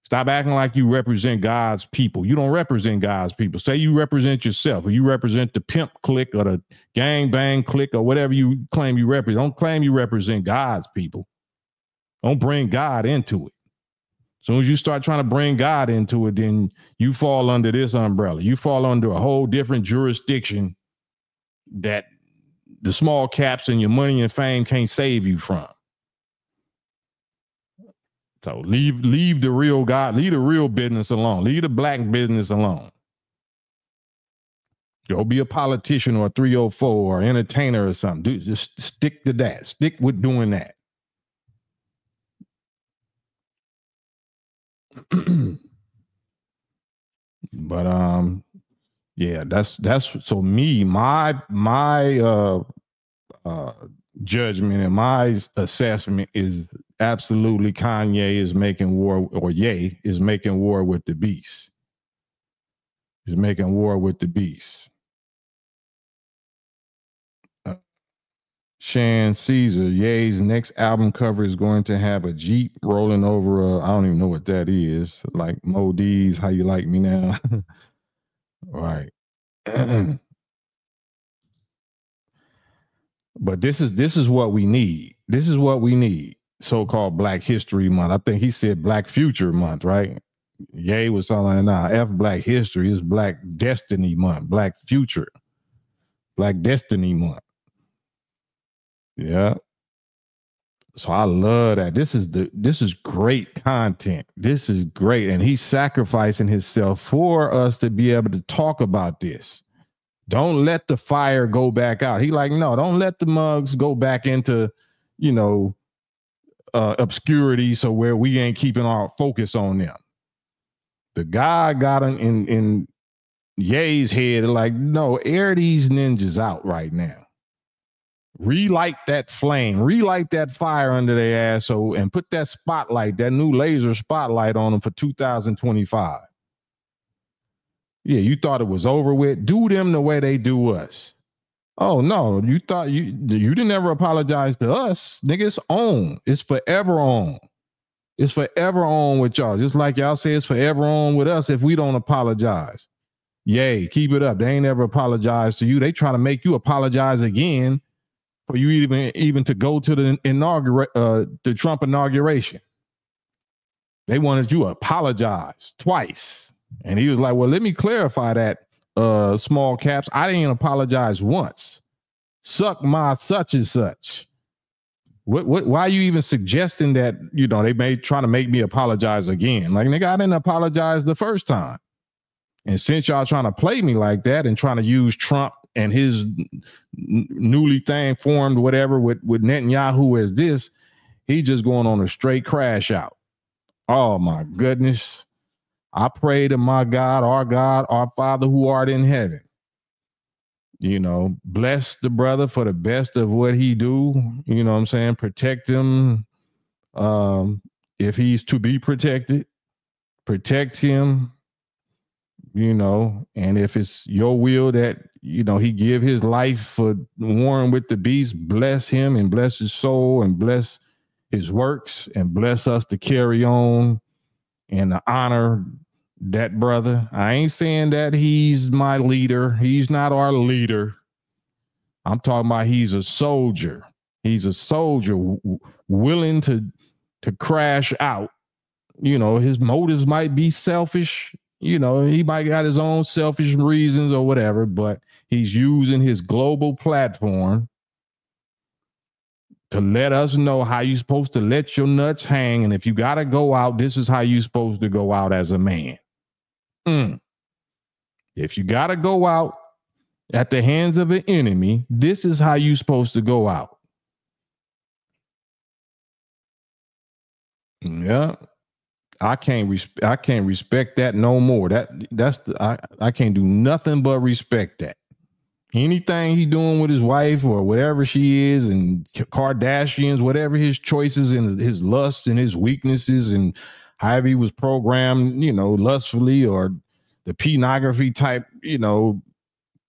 Stop acting like you represent God's people. You don't represent God's people. Say you represent yourself, or you represent the pimp clique or the gang bang clique or whatever you claim you represent. Don't claim you represent God's people. Don't bring God into it. As soon as you start trying to bring God into it, then you fall under this umbrella. You fall under a whole different jurisdiction that the small caps and your money and fame can't save you from. So leave the real God, leave the real business alone. Leave the black business alone. Go be a politician or a 304 or entertainer or something. Just stick to that. Stick with doing that. But yeah, that's so me, my judgment and my assessment is absolutely Kanye is making war, or Ye is making war with the beast. He's making war with the beast. Shan Caesar, Ye's next album cover is going to have a Jeep rolling over I don't even know what that is. Like Mo D's, How You Like Me Now. Right. But this is what we need. This is what we need. So-called Black History Month. I think he said Black Future Month, right? Ye was telling now F Black History is Black Destiny Month, Black Future, Black Destiny Month. Yeah. So I love that. This is great content. This is great. And he's sacrificing himself for us to be able to talk about this. Don't let the fire go back out. He like, no, don't let the mugs go back into, obscurity. So where we ain't keeping our focus on them. The guy got him in Ye's head. Like, no, air these ninjas out right now. Relight that flame, relight that fire under their ass, and put that spotlight, that new laser spotlight on them for 2025. Yeah, you thought it was over with? Do them the way they do us. Oh no, you thought you didn't ever apologize to us, nigga. It's on. It's forever on. It's forever on with y'all. Just like y'all say, it's forever on with us if we don't apologize. Yay, keep it up. They ain't ever apologized to you. They try to make you apologize again. For you even to go to the Trump inauguration. They wanted you to apologize twice. And he was like, well, let me clarify that, small caps. I didn't apologize once. Suck my such and such. Why are you even suggesting that, they may try to make me apologize again? Like, nigga, I didn't apologize the first time. And since y'all trying to play me like that and trying to use Trump and his newly formed whatever with Netanyahu as this, he just going on a straight crash out. Oh my goodness. I pray to my God, our Father who art in heaven. You know, bless the brother for the best of what he do. You know what I'm saying? Protect him if he's to be protected. Protect him, you know, and if it's your will that, you know, he give his life for warring with the beast, bless him and bless his soul and bless his works and bless us to carry on and to honor that brother. I ain't saying that he's my leader. He's not our leader. I'm talking about he's a soldier. He's a soldier willing to crash out. You know, his motives might be selfish. You know, he might got his own selfish reasons or whatever, but he's using his global platform to let us know how you're supposed to let your nuts hang. And if you got to go out, this is how you're supposed to go out as a man. If you got to go out at the hands of an enemy, this is how you're supposed to go out. Yeah. I can't respect that no more. I can't do nothing but respect that. Anything he doing with his wife or whatever she is, and Kardashians, whatever his choices and his lusts and his weaknesses, and however he was programmed, you know, lustfully, or the pornography type, you know,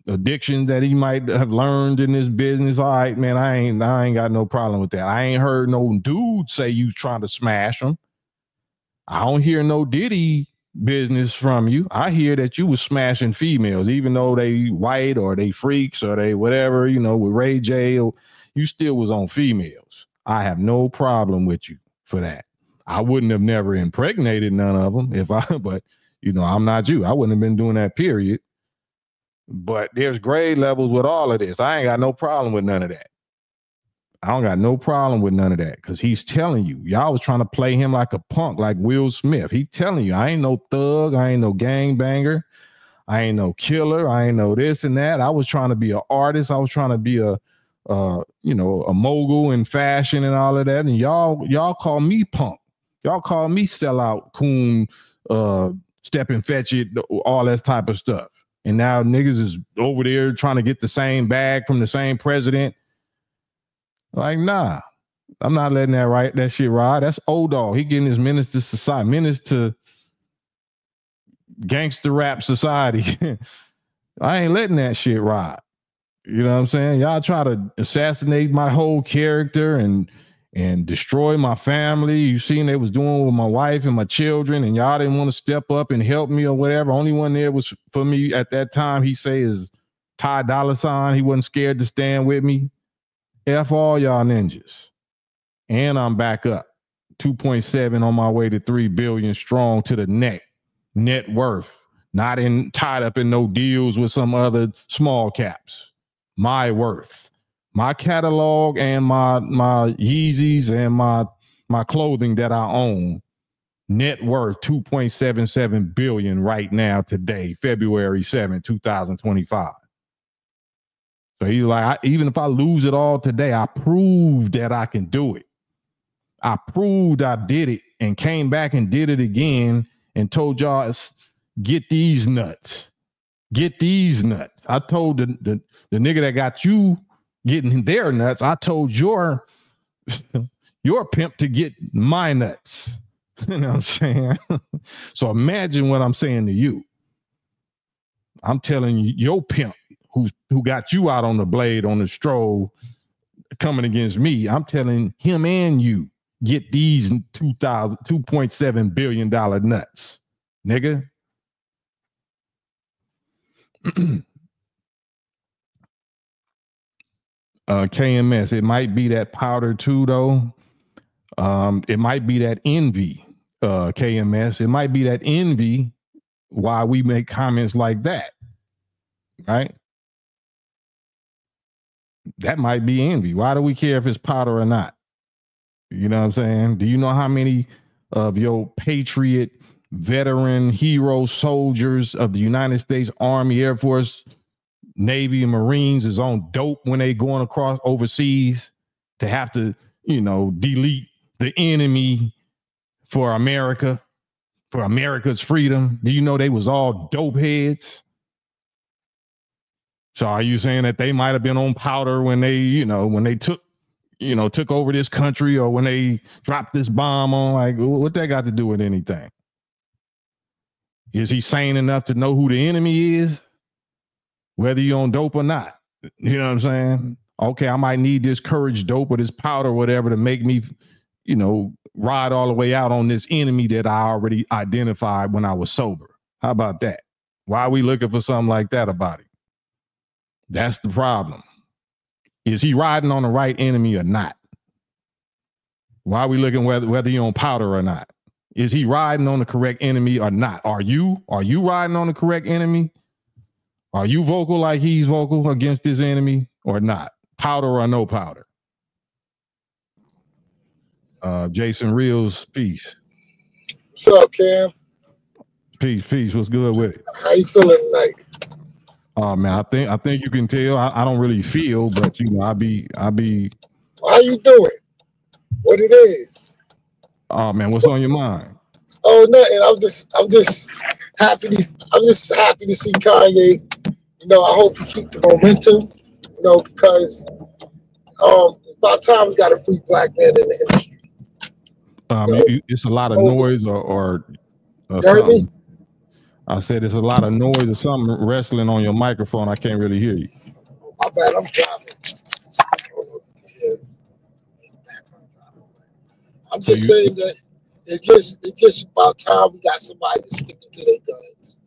addiction that he might have learned in this business. All right, man, I ain't got no problem with that. I ain't heard no dude say you trying to smash him. I don't hear no Diddy business from you. I hear that you was smashing females, even though they white or they freaks or they whatever, you know, with Ray J, you still was on females. I have no problem with you for that. I wouldn't have never impregnated none of them but you know, I'm not you. I wouldn't have been doing that, period. But there's grade levels with all of this. I ain't got no problem with none of that. I don't got no problem with none of that, because he's telling you, y'all was trying to play him like a punk, like Will Smith. He telling you, I ain't no thug, I ain't no gangbanger, I ain't no killer, I ain't no this and that. I was trying to be an artist. I was trying to be a mogul in fashion and all of that. And y'all call me punk. Y'all call me sellout, coon, step and fetch it, all that type of stuff. And now niggas is over there trying to get the same bag from the same president. Like, nah, I'm not letting that shit ride. That's old dog. He getting his menace to society, menace to gangster rap society. I ain't letting that shit ride. You know what I'm saying? Y'all try to assassinate my whole character and destroy my family. You seen they was doing with my wife and my children, and y'all didn't want to step up and help me or whatever. Only one there was for me at that time, he say, is Ty Dolla $ign. He wasn't scared to stand with me. F all y'all ninjas. And I'm back up. 2.7 on my way to 3 billion strong to the neck. Net worth. Not tied up in no deals with some other small caps. My worth. My catalog and my Yeezys and my clothing that I own. Net worth 2.77 billion right now today, February 7, 2025. So he's like, even if I lose it all today, I proved that I can do it. I proved I did it and came back and did it again and told y'all, get these nuts. Get these nuts. I told the nigga that got you getting their nuts, I told your pimp to get my nuts. You know what I'm saying? So imagine what I'm saying to you. I'm telling you, your pimp who got you out on the blade on the stroll coming against me, I'm telling him and you, get these $2.7 billion nuts, nigga. KMS, it might be that powder too, though. It might be that envy, KMS. It might be that envy why we make comments like that, right? That might be envy. Why do we care if it's powder or not? You know what I'm saying? Do you know how many of your patriot, veteran, hero soldiers of the United States Army, Air Force, Navy, and Marines is on dope when they going across overseas to have to, delete the enemy for America, for America's freedom? Do you know they was all dope heads? So are you saying that they might have been on powder when they, when they took over this country, or when they dropped this bomb on? Like, what that got to do with anything? Is he sane enough to know who the enemy is, whether you're on dope or not? You know what I'm saying? Okay, I might need this courage dope or this powder or whatever to make me, ride all the way out on this enemy that I already identified when I was sober. How about that? Why are we looking for something like that about him? That's the problem. Is he riding on the right enemy or not? Why are we looking whether you're on powder or not? Is he riding on the correct enemy or not? Are you riding on the correct enemy? Are you vocal like he's vocal against this enemy or not? Powder or no powder? Jason Reels, peace. What's up, Cam? Peace. What's good with it? How you feeling tonight? Oh man, I think you can tell. I don't really feel, but I be. How you doing? What it is? Oh man, what's on your mind? Oh, nothing. I'm just happy to see Kanye. I hope you keep the momentum. Because it's about time we got a free black man in the industry. It's a lot of noise or something. I said it's a lot of noise or something wrestling on your microphone. I can't really hear you. My bad. I'm driving. I'm just saying that it's just about time we got somebody sticking to their guns,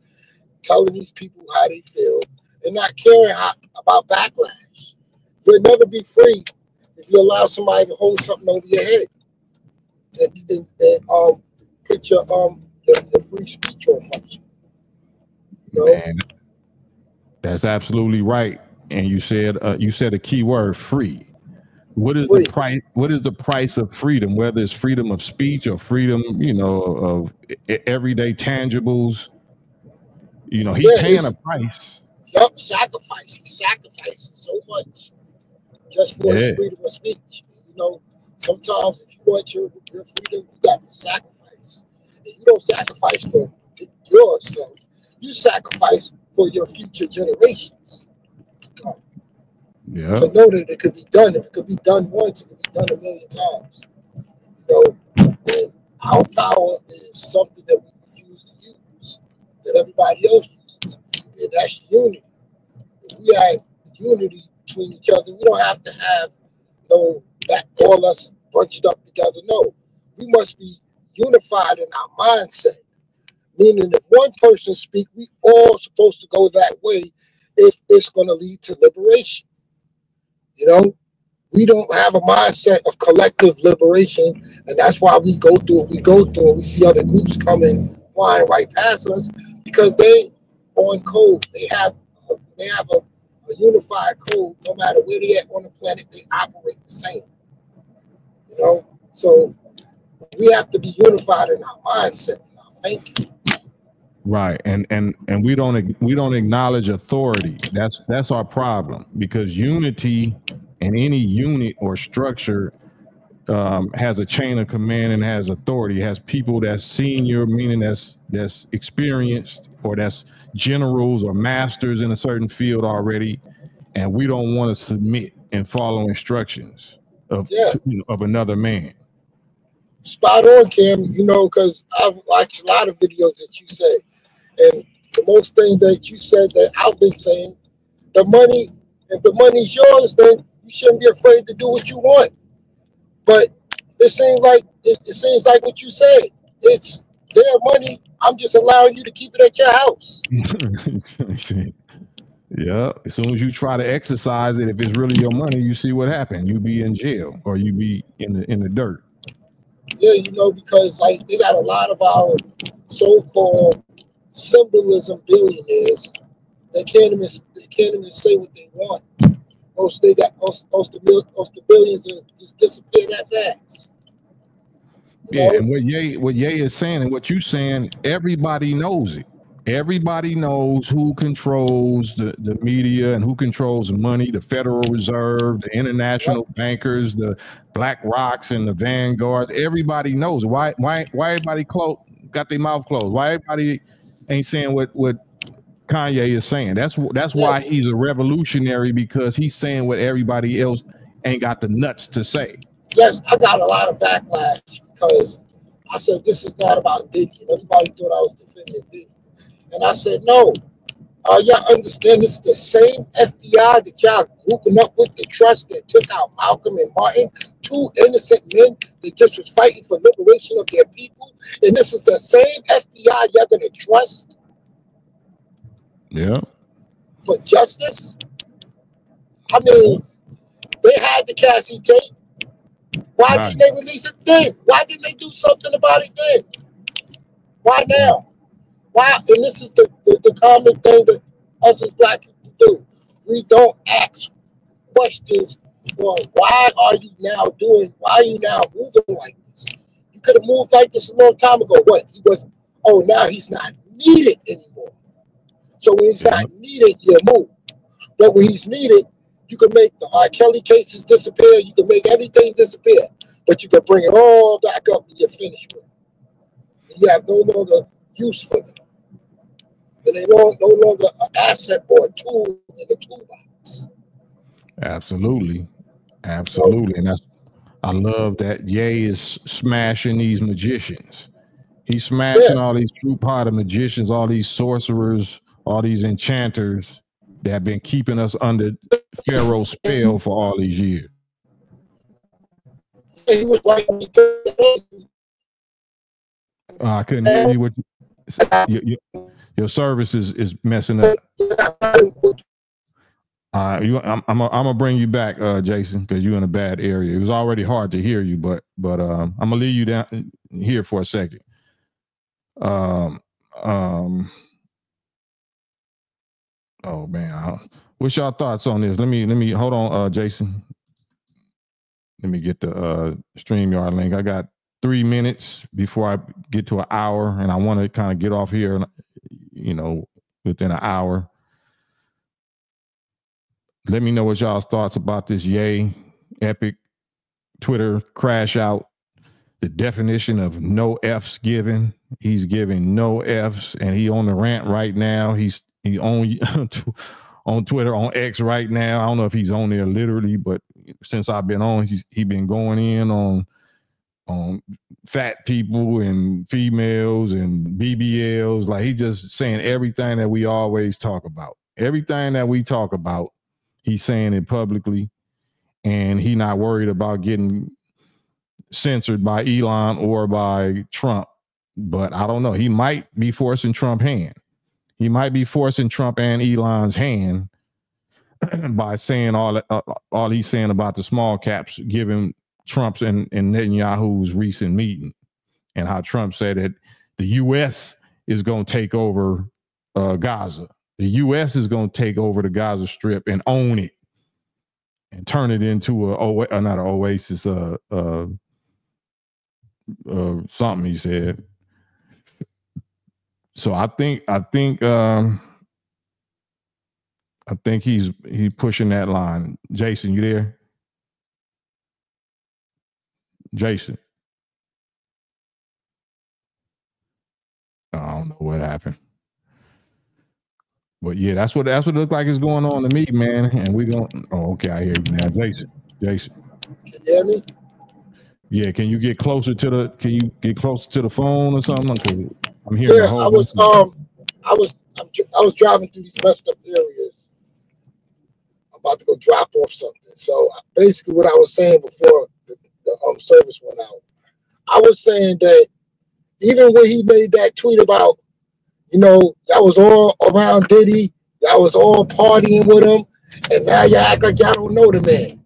telling these people how they feel, and not caring about backlash. You'll never be free if you allow somebody to hold something over your head and put your the free speech on function. Man, that's absolutely right. And you said a key word: free. What is the price? What is the price of freedom? Whether it's freedom of speech or freedom, of everyday tangibles. He's paying a price. Yup, sacrifice. He sacrifices so much just for his freedom of speech. Sometimes if you want your freedom, you got to sacrifice. And you don't sacrifice for yourself. You sacrifice for your future generations to come. Yeah. To know that it could be done. If it could be done once, it could be done a million times. And our power is something that we refuse to use, that everybody else uses. And that's unity. If we have unity between each other, we don't have to have all us bunched up together. No, we must be unified in our mindset. Meaning, if one person speaks, we all supposed to go that way if it's going to lead to liberation. We don't have a mindset of collective liberation, and that's why we go through what we go through, and we see other groups coming flying right past us because they on code. They have a unified code. No matter where they at on the planet, they operate the same. So we have to be unified in our mindset, in our thinking. Right, and we don't acknowledge authority. That's our problem, because unity in any unit or structure has a chain of command and has authority. It has people that's senior, meaning that's experienced, or that's generals or masters in a certain field already, and we don't want to submit and follow instructions of another man. Spot on, Cam. Because I've watched a lot of videos that you say. And the most thing that you said that I've been saying, if the money's yours, then you shouldn't be afraid to do what you want. But it seems like what you said. It's their money. I'm just allowing you to keep it at your house. Yeah. As soon as you try to exercise it, if it's really your money, you see what happened. You be in jail or you be in the dirt. Yeah, because they got a lot of our so-called symbolism billionaires. They can't even say what they want. Most the billions just disappear that fast. And what Ye is saying and what you're saying, everybody knows it. Everybody knows who controls the media and who controls the money, the Federal Reserve, the international bankers, the Black Rocks and the Vanguards. Everybody knows. Why everybody got their mouth closed? Why everybody ain't saying what Kanye is saying? That's why he's a revolutionary, because he's saying what everybody else ain't got the nuts to say. Yes, I got a lot of backlash because I said this is not about Diddy, and everybody thought I was defending Diddy, and I said no. Y'all understand this is the same FBI that y'all grouping up with, the trust that took out Malcolm and Martin, two innocent men that just was fighting for liberation of their people. And this is the same FBI y'all gonna trust for justice? I mean, they had the Cassie tape. Why didn't they release it then? Why didn't they do something about it then? Why now? Why? And this is the common thing that us as black people do. We don't ask questions on why are you now moving like this? You could have moved like this a long time ago. What? Now he's not needed anymore. So when he's not needed, you move. But when he's needed, you can make the R. Kelly cases disappear. You can make everything disappear. But you can bring it all back up and you're finished with it. And you have no longer use for them. And they no longer an asset or a tool in the toolbox. Absolutely. And I love that Ye is smashing these magicians. He's smashing all these true pot of magicians, all these sorcerers, all these enchanters that have been keeping us under Pharaoh's spell for all these years. He was like, I couldn't hear you. Your service is messing up. I'm gonna bring you back, Jason, because you're in a bad area. It was already hard to hear you, but I'm gonna leave you down here for a second. Oh man, what's y'all thoughts on this? Let me hold on, Jason. Let me get the StreamYard link. I got 3 minutes before I get to an hour, and I want to kind of get off here, within an hour. Let me know what y'all's thoughts about this Ye epic Twitter crash out. The definition of no F's given. He's giving no F's, and he on the rant right now. He on Twitter, on X right now. I don't know if he's on there literally, but since I've been on, he's been going in on fat people and females and BBLs. Like, he's just saying everything that we always talk about. Everything that we talk about, he's saying it publicly, and he not worried about getting censored by Elon or by Trump. But I don't know. He might be forcing Trump's hand. He might be forcing Trump and Elon's hand by saying all he's saying about the small caps, given Trump's and Netanyahu's recent meeting, and how Trump said that the U.S. is going to take over Gaza. The U.S. is going to take over the Gaza Strip and own it and turn it into not an oasis, something he said. So I think he's pushing that line. Jason, you there? Jason. I don't know what happened. But yeah, that's what it looks like is going on to me, man. And we don't. Oh, okay, I hear you now, Jason. Can you hear me? Yeah, can you get closer to the phone or something? I'm hearing. Yeah, I was driving through these messed up areas. I'm about to go drop off something. So basically, what I was saying before the service went out, I was saying that even when he made that tweet about, that was all around Diddy, that was all partying with him, and now you act like y'all don't know the man.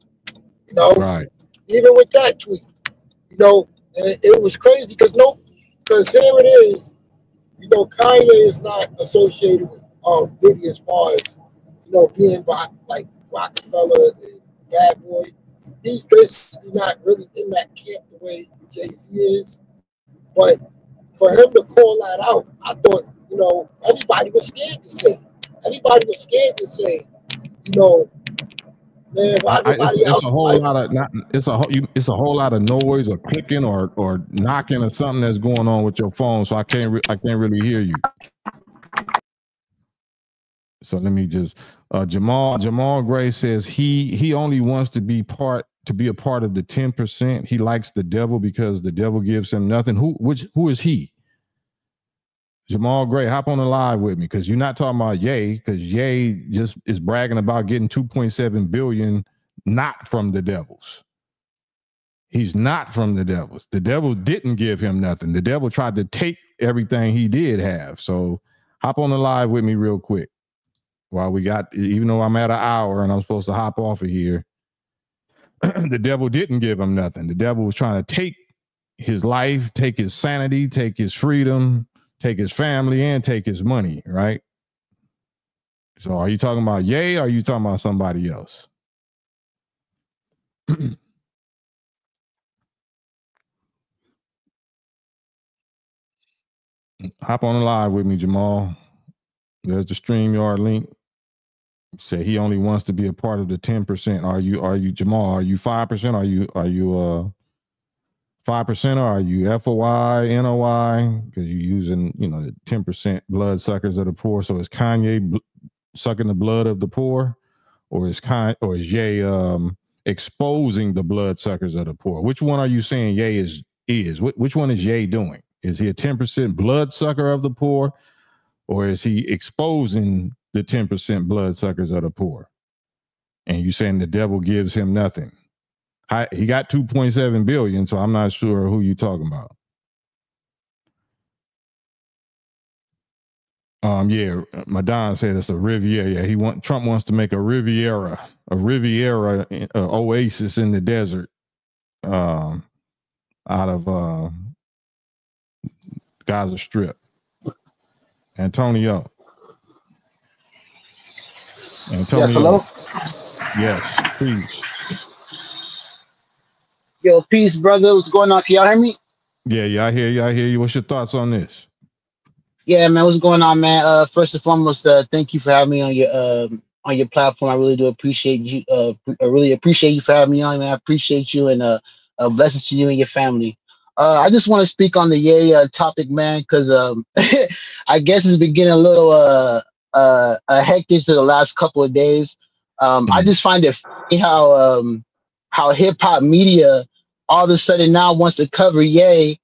Right. Even with that tweet, and it was crazy because here it is, Kanye is not associated with Diddy as far as being like Rockefeller and Bad Boy. He's basically not really in that camp the way Jay-Z is. But for him to call that out, I thought, everybody was scared to say. Everybody was scared to say, Man, why nobody It's else? a whole lot of it's a whole lot of noise or clicking or knocking or something that's going on with your phone. So I can't really hear you. So let me just Jamal Gray says he only wants to be a part of the 10%. He likes the devil because the devil gives him nothing. Who is he? Jamal Gray, hop on the live with me because you're not talking about Ye, because Ye just is bragging about getting 2.7 billion not from the devils. He's not from the devils. The devils didn't give him nothing. The devil tried to take everything he did have. So hop on the live with me real quick. While we got, even though I'm at an hour and I'm supposed to hop off of here, the devil didn't give him nothing. The devil was trying to take his life, take his sanity, take his freedom, take his family, and take his money, right? So are you talking about Ye or are you talking about somebody else? Hop on the live with me, Jamal. There's the StreamYard link. Say he only wants to be a part of the 10%. Are you Jamal? Are you 5%? Are you 5% or are you FOI, NOI? Because you're using, the 10% blood suckers of the poor. So is Kanye sucking the blood of the poor, or is Ye exposing the blood suckers of the poor? Which one are you saying Ye is? Which one is Ye doing? Is he a 10% blood sucker of the poor, or is he exposing the 10% blood suckers of the poor? And you saying the devil gives him nothing? He got 2.7 billion, so I'm not sure who you talking about. Yeah, Madon said it's a Riviera. Yeah, Trump wants to make a Riviera oasis in the desert, out of Gaza Strip. Antonio. Yes, hello? Yes, peace. Yo, peace, brother. What's going on? Can y'all hear me? Yeah, I hear you. What's your thoughts on this? Yeah, man. What's going on, man? First and foremost, thank you for having me on your platform. I really do appreciate you. I really appreciate you for having me on, man. I appreciate you, and blessings to you and your family. I just want to speak on the Ye topic, man, because I guess it's been getting a little hectic for the last couple of days. I just find it funny how hip hop media all of a sudden now wants to cover Ye,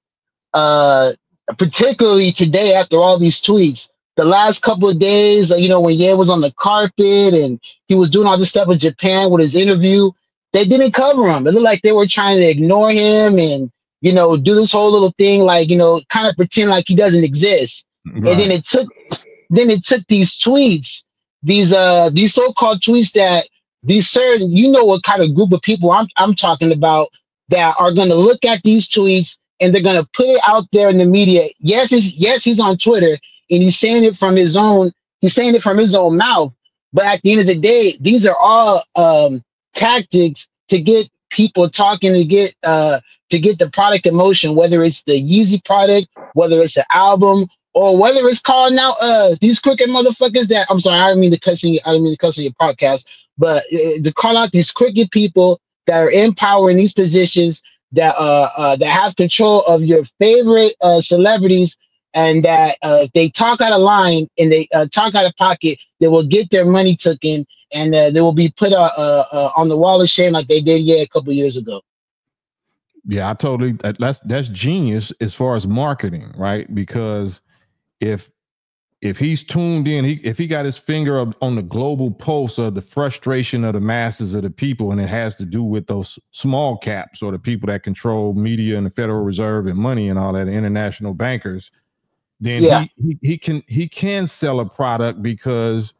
particularly today after all these tweets. The last couple of days, when Ye was on the carpet and he was doing all this stuff in Japan with his interview, they didn't cover him. It looked like they were trying to ignore him and, do this whole little thing, like, kind of pretend like he doesn't exist. Right. And then it took these tweets, these so-called tweets that these certain, what kind of group of people I'm talking about, that are going to look at these tweets and they're going to put it out there in the media. Yes, he's on Twitter and he's saying it from his own mouth. But at the end of the day, these are all tactics to get people talking, to get the product in motion, whether it's the Yeezy product, whether it's the album, or whether it's calling out these crooked motherfuckers that, I'm sorry, I didn't mean to cuss on your podcast, but to call out these crooked people that are in power in these positions, that have control of your favorite celebrities, and that if they talk out of line and they talk out of pocket, they will get their money taken, and they will be put on the wall of shame like they did a couple years ago. Yeah, that's genius as far as marketing, right? Because if he's tuned in, if he got his finger up on the global pulse of the frustration of the masses of the people, and it has to do with those small caps or the people that control media and the Federal Reserve and money and all that, international bankers, then he can sell a product because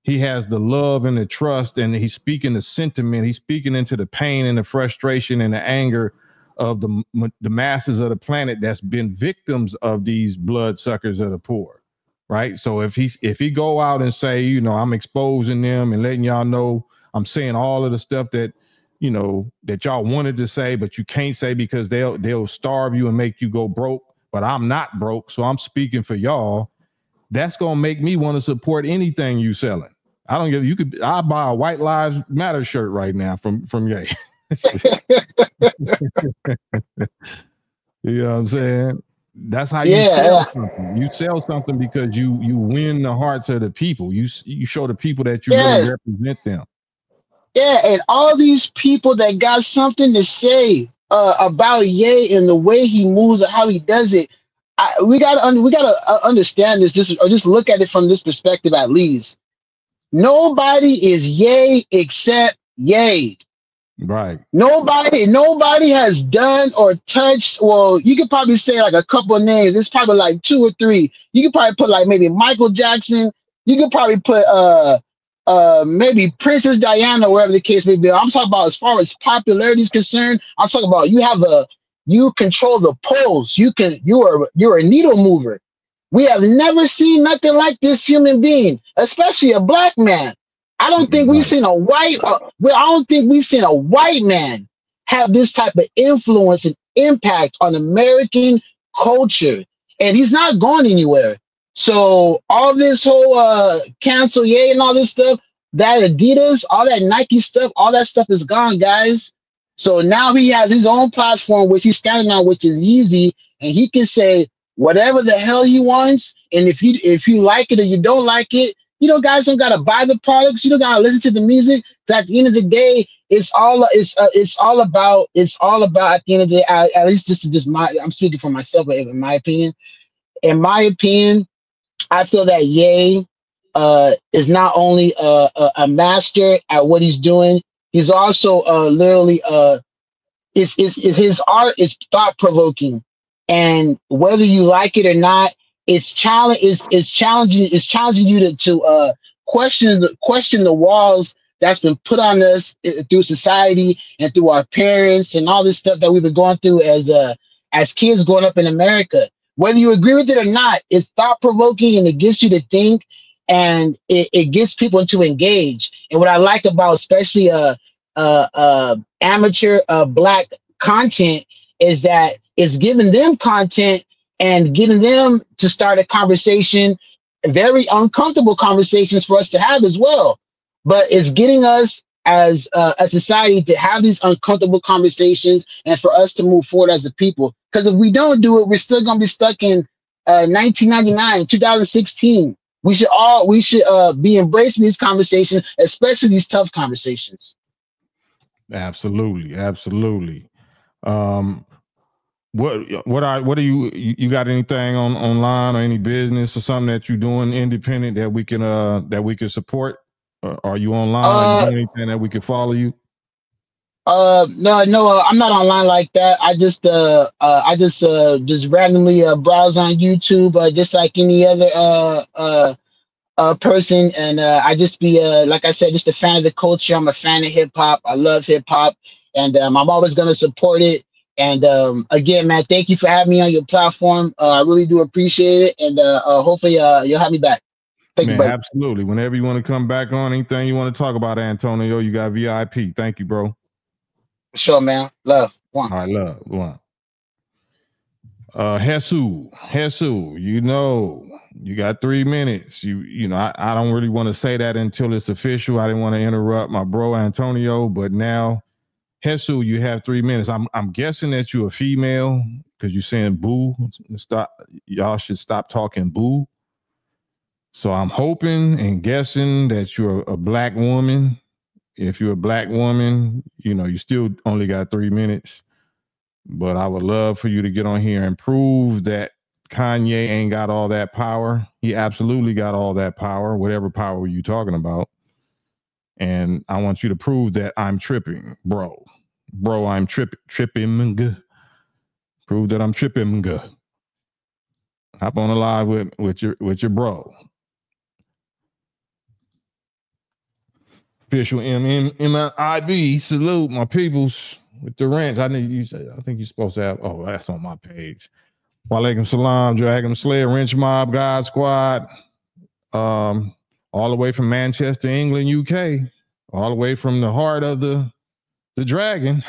he has the love and the trust, and he's speaking the sentiment. He's speaking into the pain and the frustration and the anger of the masses of the planet that's been victims of these bloodsuckers of the poor. Right. So if he go out and say, I'm exposing them and letting y'all know, I'm saying all of the stuff that, that y'all wanted to say, but you can't say because they'll starve you and make you go broke. But I'm not broke. So I'm speaking for y'all. That's going to make me want to support anything you selling. I don't get. You could. I buy a White Lives Matter shirt right now from Ye. You know what I'm saying? That's how you sell something. You sell something because you win the hearts of the people. You show the people that you really represent them. Yeah, and all these people that got something to say about Ye and the way he moves or how he does it, we gotta understand this. Just look at it from this perspective at least. Nobody is Ye except Ye. Right. Nobody has done or touched. Well, you could probably say like a couple of names. It's probably like 2 or 3. You could probably put like maybe Michael Jackson. You could probably put maybe Princess Diana, wherever the case may be. I'm talking about as far as popularity is concerned. I'm talking about you control the polls. You're a needle mover. We have never seen nothing like this human being, especially a black man. I don't think we've seen a white. I don't think we've seen a white man have this type of influence and impact on American culture, and he's not going anywhere. So all this whole cancel Ye and all this stuff, that Adidas, all that Nike stuff, all that stuff is gone, guys. So now he has his own platform, which he's standing on, which is easy, and he can say whatever the hell he wants. And if you like it or you don't like it, you know, guys don't gotta buy the products. You don't gotta listen to the music. At the end of the day, it's all about at the end of the day. At least this is just I'm speaking for myself, but in my opinion, I feel that Ye is not only a master at what he's doing, he's also literally his art is thought provoking, and whether you like it or not, it's challenging you to question the walls that's been put on us through society and through our parents and all this stuff that we've been going through as kids growing up in America. Whether you agree with it or not, it's thought provoking and it gets you to think, and it gets people to engage. And what I like about especially amateur black content is that it's giving them content and getting them to start a conversation, very uncomfortable conversations for us to have as well. But it's getting us as a society to have these uncomfortable conversations and for us to move forward as a people. Because if we don't do it, we're still going to be stuck in 1999, 2016. We should be embracing these conversations, especially these tough conversations. Absolutely. What do you got anything online or any business or something that you're doing independent that we can support? Are you online? Are you doing anything that we can follow you? No, I'm not online like that. I just randomly browse on YouTube, just like any other person, and I just be like I said, just a fan of the culture. I'm a fan of hip hop. I love hip hop, and I'm always gonna support it. And again, man, thank you for having me on your platform. I really do appreciate it, and hopefully you'll have me back. Thank you, buddy. Absolutely. Whenever you want to come back on, anything you want to talk about, Antonio, you got VIP. Thank you, bro. Sure, man. Love. One. All right, love. One. Jesus, you know, you got 3 minutes. You know, I don't really want to say that until it's official. I didn't want to interrupt my bro Antonio, but now, Jesus, you have 3 minutes. I'm guessing that you're a female because you're saying boo. Y'all should stop talking boo. So I'm hoping and guessing that you're a black woman. If you're a black woman, you know, you still only got 3 minutes. But I would love for you to get on here and prove that Kanye ain't got all that power. He absolutely got all that power, whatever power you're talking about. And I want you to prove that I'm tripping, bro. Bro, I'm tripping. Prove that I'm tripping. Hop on the live with your bro. Official MIB, salute my peoples with the ranch. I think you're supposed to have. Oh, that's on my page. Walaikum salam, Dragon Slayer, Wrench Mob, God Squad, all the way from Manchester, England, UK, all the way from the heart of the dragon,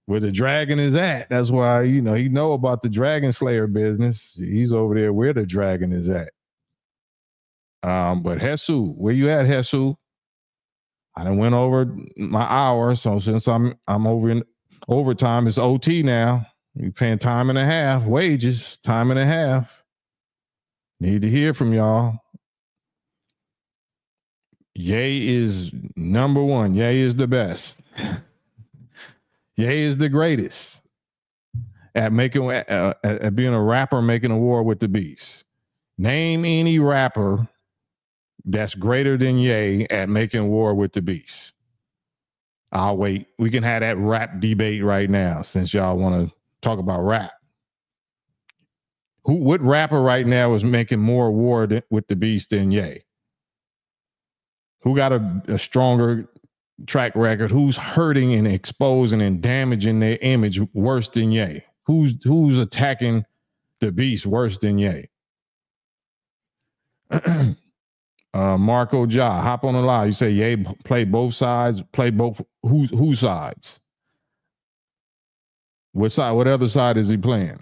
where the dragon is at. That's why he know about the Dragon Slayer business. He's over there where the dragon is at. But Jesus, where you at, Jesus? I done went over my hour, so since I'm over in overtime, it's OT now. You paying time and a half, wages, time and a half. Need to hear from y'all. Ye is number one. Ye is the best. Ye is the greatest at making at being a rapper, making a war with the beast. Name any rapper that's greater than Ye at making war with the beast. I'll wait. We can have that rap debate right now since y'all want to talk about rap. What rapper right now is making more war with the beast than Ye? Who got a stronger track record? Who's hurting and exposing and damaging their image worse than Ye? Who's attacking the beast worse than Ye? Marco Ja, hop on the line. You say Ye play both sides, play both whose sides? What side? What other side is he playing?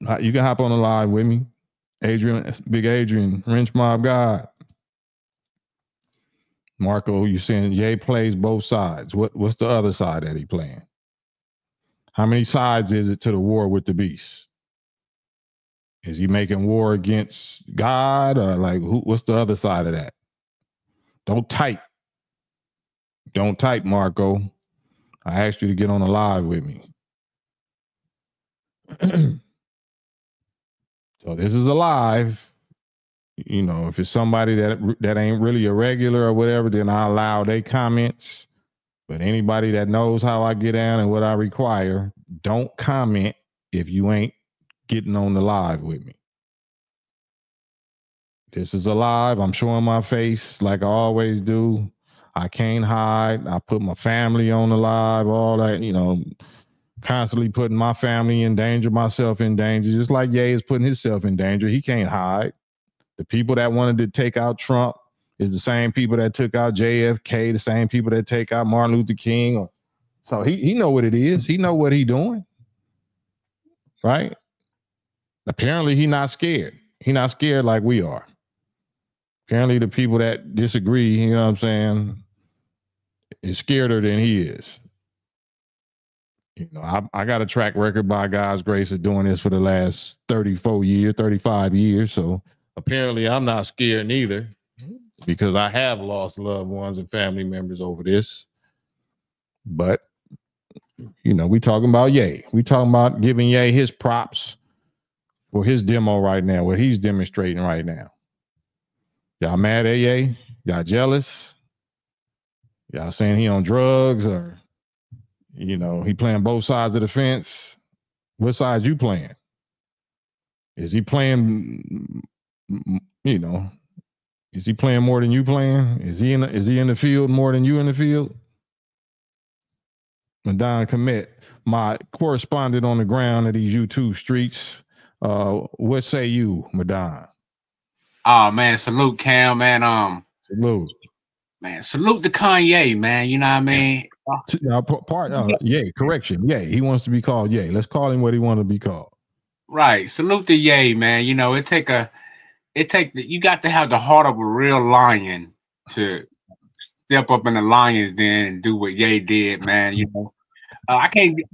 You can hop on the line with me. Adrian, Big Adrian, Wrench Mob God. Marco, you saying Ye plays both sides. What's the other side that he playing? How many sides is it to the war with the beast? Is he making war against God or like what's the other side of that? Don't type. Don't type, Marco. I asked you to get on the live with me. So this is a live. You know, if it's somebody that ain't really a regular or whatever, then I allow their comments. But anybody that knows how I get down and what I require, don't comment if you ain't getting on the live with me. This is a live. I'm showing my face like I always do. I can't hide. I put my family on the live, all that, you know, constantly putting my family in danger, myself in danger, just like Ye is putting himself in danger. He can't hide. The people that wanted to take out Trump is the same people that took out JFK, the same people that take out Martin Luther King. So he know what it is. He know what he doing, right? Apparently he not scared. He not scared like we are. Apparently the people that disagree, you know what I'm saying, is scareder than he is. You know, I got a track record by God's grace of doing this for the last 34 years, 35 years. So apparently I'm not scared neither because I have lost loved ones and family members over this. But, you know, we talking about Ye. We talking about giving Ye his props for his demo right now, what he's demonstrating right now. Y'all mad at Ye? Y'all jealous? Y'all saying he on drugs or, you know, he playing both sides of the fence? What side you playing? Is he playing, you know, is he playing more than you playing? Is he in the field more than you in the field? Madon Commit, my correspondent on the ground of these YouTube streets. What say you, Madon? Oh man, salute Cam, man. Salute. Man, salute to Kanye, man. You know what I mean? Ye, correction. Ye. He wants to be called Ye. Let's call him what he wants to be called. Right. Salute to Ye, man. You know, you got to have the heart of a real lion to step up in the lion's den and do what Ye did, man. You know, I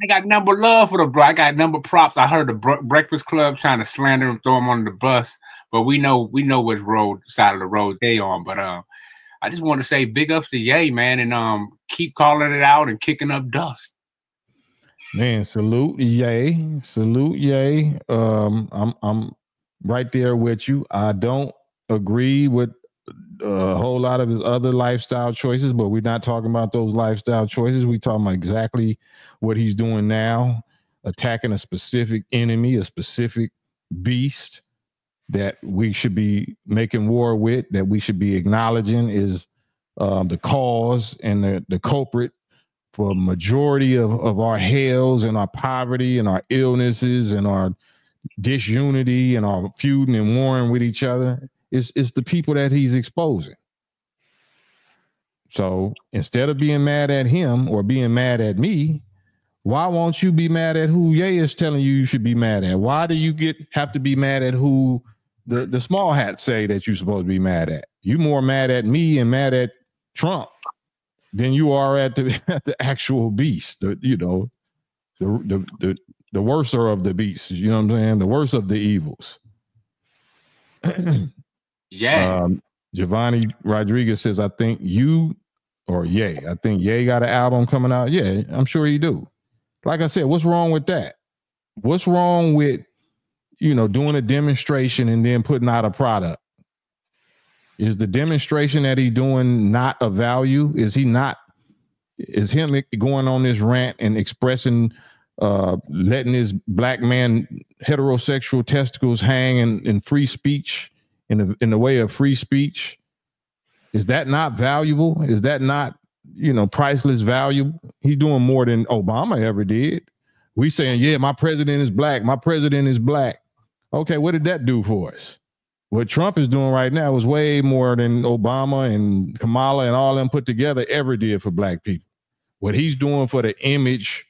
got number love for the bro. I got number props. I heard the Breakfast Club trying to slander him, throw him under the bus, but we know which side of the road they on. But I just want to say big ups to Ye, man, and keep calling it out and kicking up dust. Man, salute Ye. Salute Ye. I'm right there with you. I don't agree with a whole lot of his other lifestyle choices, but we're not talking about those lifestyle choices. We're talking about exactly what he's doing now, attacking a specific enemy, a specific beast that we should be making war with, that we should be acknowledging is the cause and the culprit for a majority of our hells and our poverty and our illnesses and our disunity and our feuding and warring with each other. It's the people that he's exposing. So instead of being mad at him or being mad at me, why won't you be mad at who Ye is telling you should be mad at? Why do you have to be mad at who the small hats say that you're supposed to be mad at. You more mad at me and mad at Trump than you are at the actual beast. The worser of the beasts. You know what I'm saying? The worst of the evils. Yeah. Giovanni Rodriguez says, I think Ye got an album coming out. Yeah, I'm sure he do. Like I said, what's wrong with that? What's wrong with, doing a demonstration and then putting out a product? Is the demonstration that he's doing not of value? Is him going on this rant and expressing, letting his black man heterosexual testicles hang in free speech, in the way of free speech? Is that not valuable? Is that not, priceless value? He's doing more than Obama ever did. We saying, yeah, my president is black. My president is black. Okay, what did that do for us? What Trump is doing right now is way more than Obama and Kamala and all them put together ever did for black people. What he's doing for the image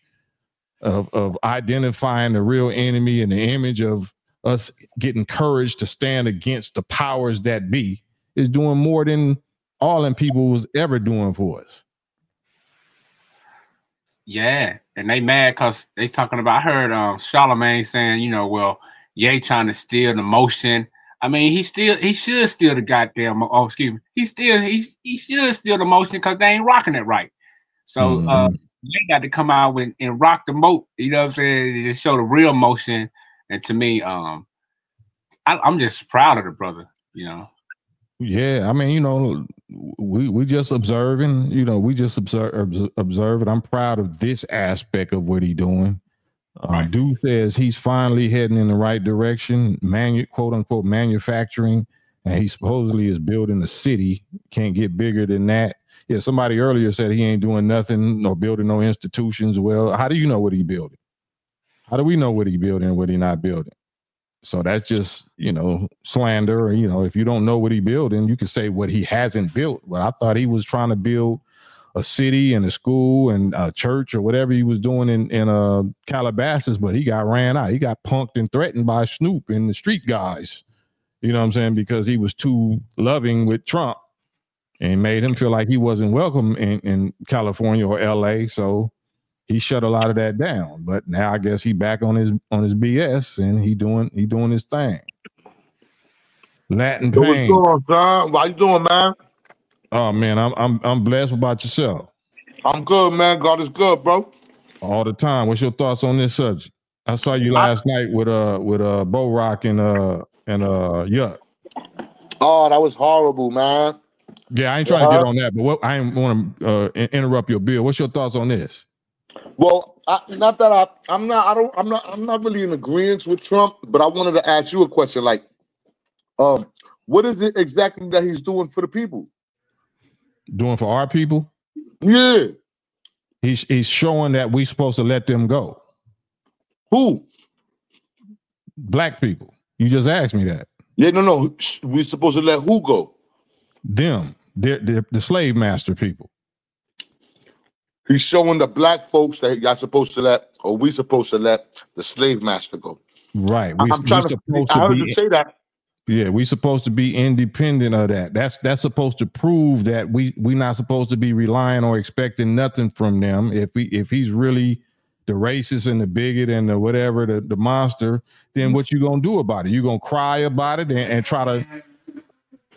of identifying the real enemy and the image of us getting courage to stand against the powers that be is doing more than all them people was ever doing for us. Yeah, and they mad because they talking about, I heard Charlemagne saying, Ye trying to steal the motion. I mean, he should steal the goddamn. Oh, excuse me. He should steal the motion because they ain't rocking it right. So they got to come out and rock the moat. You know what I'm saying? To show the real motion. And to me, I'm just proud of the brother. Yeah, I mean, we just observing. We just observe it. I'm proud of this aspect of what he's doing. Right. Dude says he's finally heading in the right direction, quote unquote manufacturing, and he supposedly is building a city. Can't get bigger than that. Yeah, somebody earlier said he ain't doing nothing or building no institutions. Well, how do you know what he's building? How do we know what he's building and what he's not building? So that's just, slander. If you don't know what he's building, you can say what he hasn't built. But I thought he was trying to build a city and a school and a church or whatever he was doing in Calabasas, but he got ran out. He got punked and threatened by Snoop and the street guys. You know what I'm saying? Because he was too loving with Trump and made him feel like he wasn't welcome in California or LA. So he shut a lot of that down. But now I guess he back on his BS and he doing his thing. Latin Pain. What's going on, son? How you doing, man? Oh man, I'm blessed. About yourself? I'm good, man. God is good, bro. All the time. What's your thoughts on this subject? I saw you last night with Bo Rock and Yuck. Oh, that was horrible, man. Yeah, I ain't trying to get on that, but I ain't want to interrupt your bill. What's your thoughts on this? Well, I'm not really in agreement with Trump, but I wanted to ask you a question. Like, what is it exactly that he's doing for the people? Doing for our people? Yeah. He's showing that we supposed to let them go. Who? Black people. You just asked me that. Yeah, no. We supposed to let who go? Them. The slave master people. He's showing the black folks that y'all supposed to let, or we supposed to let the slave master go. Right. I heard you say that. Yeah, we supposed to be independent of that. That's supposed to prove that we not supposed to be relying or expecting nothing from them. If he's really the racist and the bigot and the whatever, the monster, then what you gonna do about it? You gonna cry about it and try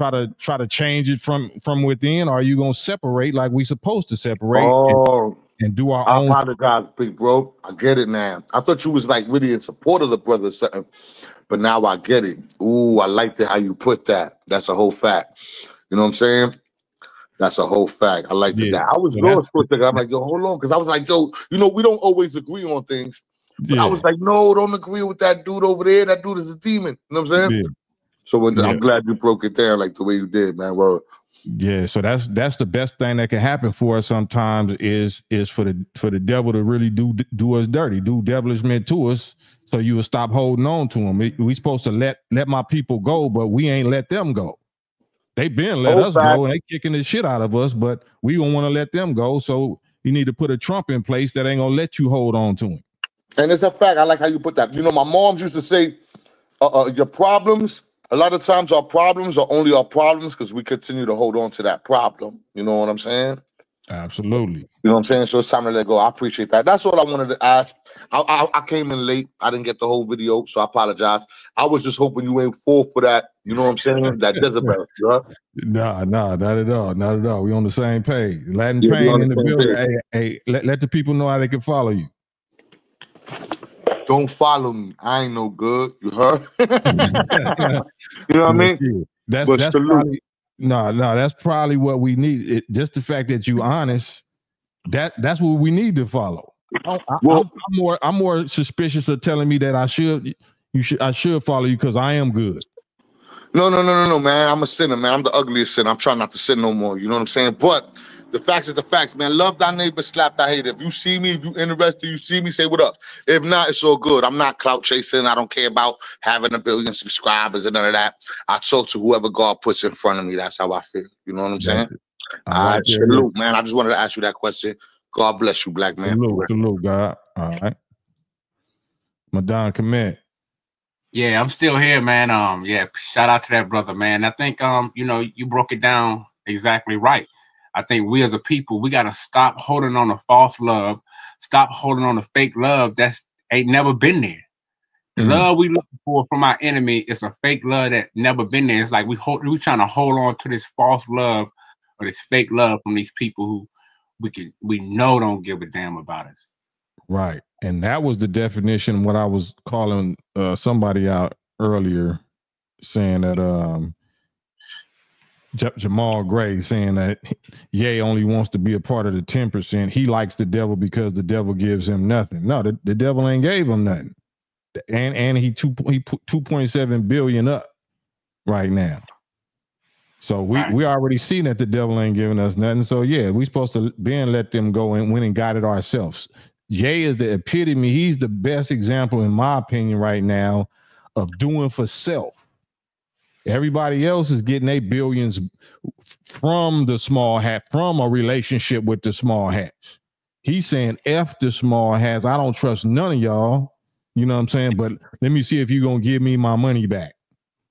to change it from within, or are you gonna separate like we supposed to separate and do our own? I'm God, big bro. I get it now. I thought you was like really in support of the brother or something. But now I get it. Ooh, I liked it how you put that. That's a whole fact. You know what I'm saying? That's a whole fact. I liked it. That. I was lost for a second. I'm like, yo, hold on. Because I was like, yo, we don't always agree on things. But I was like, no, don't agree with that dude over there. That dude is a demon. You know what I'm saying? Yeah. So I'm glad you broke it down like the way you did, man. Well, yeah, so that's the best thing that can happen for us sometimes is for the devil to really do us dirty, do devilishment to us. So you will stop holding on to them. We supposed to let my people go, but we ain't let them go. They been let us go, and they kicking the shit out of us, but we don't want to let them go. So you need to put a Trump in place that ain't gonna let you hold on to him. And it's a fact. I like how you put that. My moms used to say, your problems a lot of times our problems are only our problems because we continue to hold on to that problem. You know what I'm saying? Absolutely. You know what I'm saying? So it's time to let go. I appreciate that. That's all I wanted to ask. I came in late. I didn't get the whole video, so I apologize. I was just hoping you ain't fall for that. You know what I'm saying? That Jezebel. Yeah? Nah, not at all. Not at all. We on the same page. Latin Yeah, we Pain on in the the same building. Hey, let the people know how they can follow you. Don't follow me. I ain't no good. You heard? You know what I mean? That's salute. probably that's probably what we need. Just the fact that you honest. That's what we need to follow. I'm more suspicious of telling me that I should follow you because I am good. No, man. I'm a sinner, man. I'm the ugliest sinner. I'm trying not to sin no more. You know what I'm saying? But the facts is the facts, man. Love thy neighbor, slap thy hater. If you see me, if you interested, you see me, say what up. If not, it's all good. I'm not clout chasing. I don't care about having 1 billion subscribers and none of that. I talk to whoever God puts in front of me. That's how I feel. You know what I'm saying? All right, salute, man. I just wanted to ask you that question. God bless you, black man. Salute, God. All right. Madon, commit. Yeah, I'm still here, man. Yeah, shout out to that brother, man. I think you know, you broke it down exactly right. I think we as a people, we gotta stop holding on to false love, stop holding on to fake love that's ain't never been there. The love we looking for from our enemy is a fake love that never been there. It's like we trying to hold on to this false love or this fake love from these people who we know don't give a damn about us. Right. And that was the definition, what I was calling somebody out earlier, saying that Jamal Gray saying that Ye only wants to be a part of the 10%. He likes the devil because the devil gives him nothing. No, the devil ain't gave him nothing. And he put 2.7 billion up right now. So we already seen that the devil ain't giving us nothing. So yeah, we supposed to let them go and went and got it ourselves. Ye is the epitome. He's the best example, in my opinion, right now, of doing for self. Everybody else is getting their billions from the small hat, from a relationship with the small hats. He's saying, F the small hats. I don't trust none of y'all. You know what I'm saying? But let me see if you're going to give me my money back.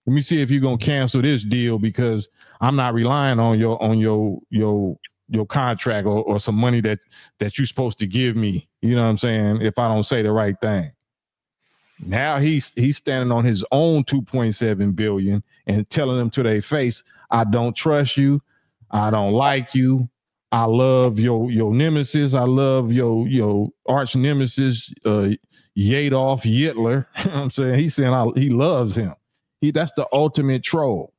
Let me see if you're going to cancel this deal because I'm not relying on your contract or some money that you're supposed to give me. You know what I'm saying? If I don't say the right thing. Now he's standing on his own 2.7 billion and telling them to their face, I don't trust you. I don't like you. I love your nemesis. I love your arch nemesis, Adolf Hitler. You know what I'm saying? He's saying he loves him. That's the ultimate troll.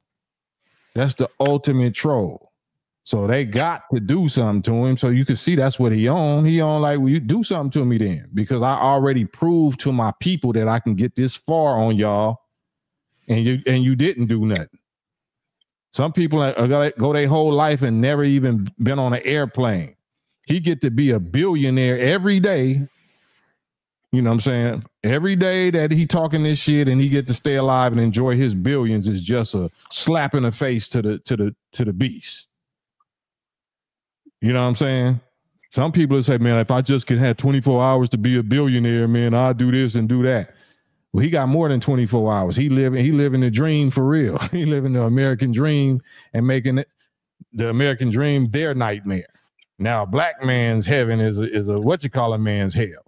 That's the ultimate troll. So they got to do something to him. So you can see that's what he on. He on like, well, you do something to me then, because I already proved to my people that I can get this far on y'all, and you didn't do nothing. Some people go their whole life and never even been on an airplane. He get to be a billionaire every day. You know what I'm saying? Every day that he talking this shit and he get to stay alive and enjoy his billions is just a slap in the face to the beast. You know what I'm saying? Some people say, man, if I just could have 24 hours to be a billionaire, man, I'll do this and do that. Well, he got more than 24 hours. He living the dream for real. He living the American dream and making it the American dream their nightmare. Now, a black man's heaven is a what you call a man's hell.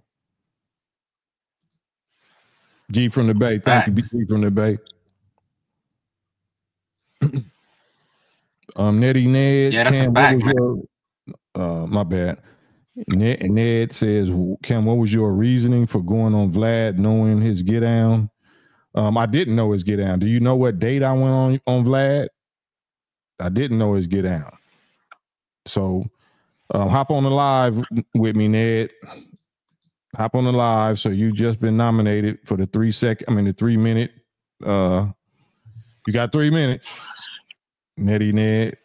G from the Bay. Thank you, G from the Bay. Nettie Ned. Yeah, that's a fact, man. My bad. Ned says, Cam, what was your reasoning for going on Vlad knowing his get down? I didn't know his get down. Do you know what date I went on Vlad? I didn't know his get down. So hop on the live with me, Ned. Hop on the live. So you just been nominated for the 3 minute. You got 3 minutes. Nettie Ned.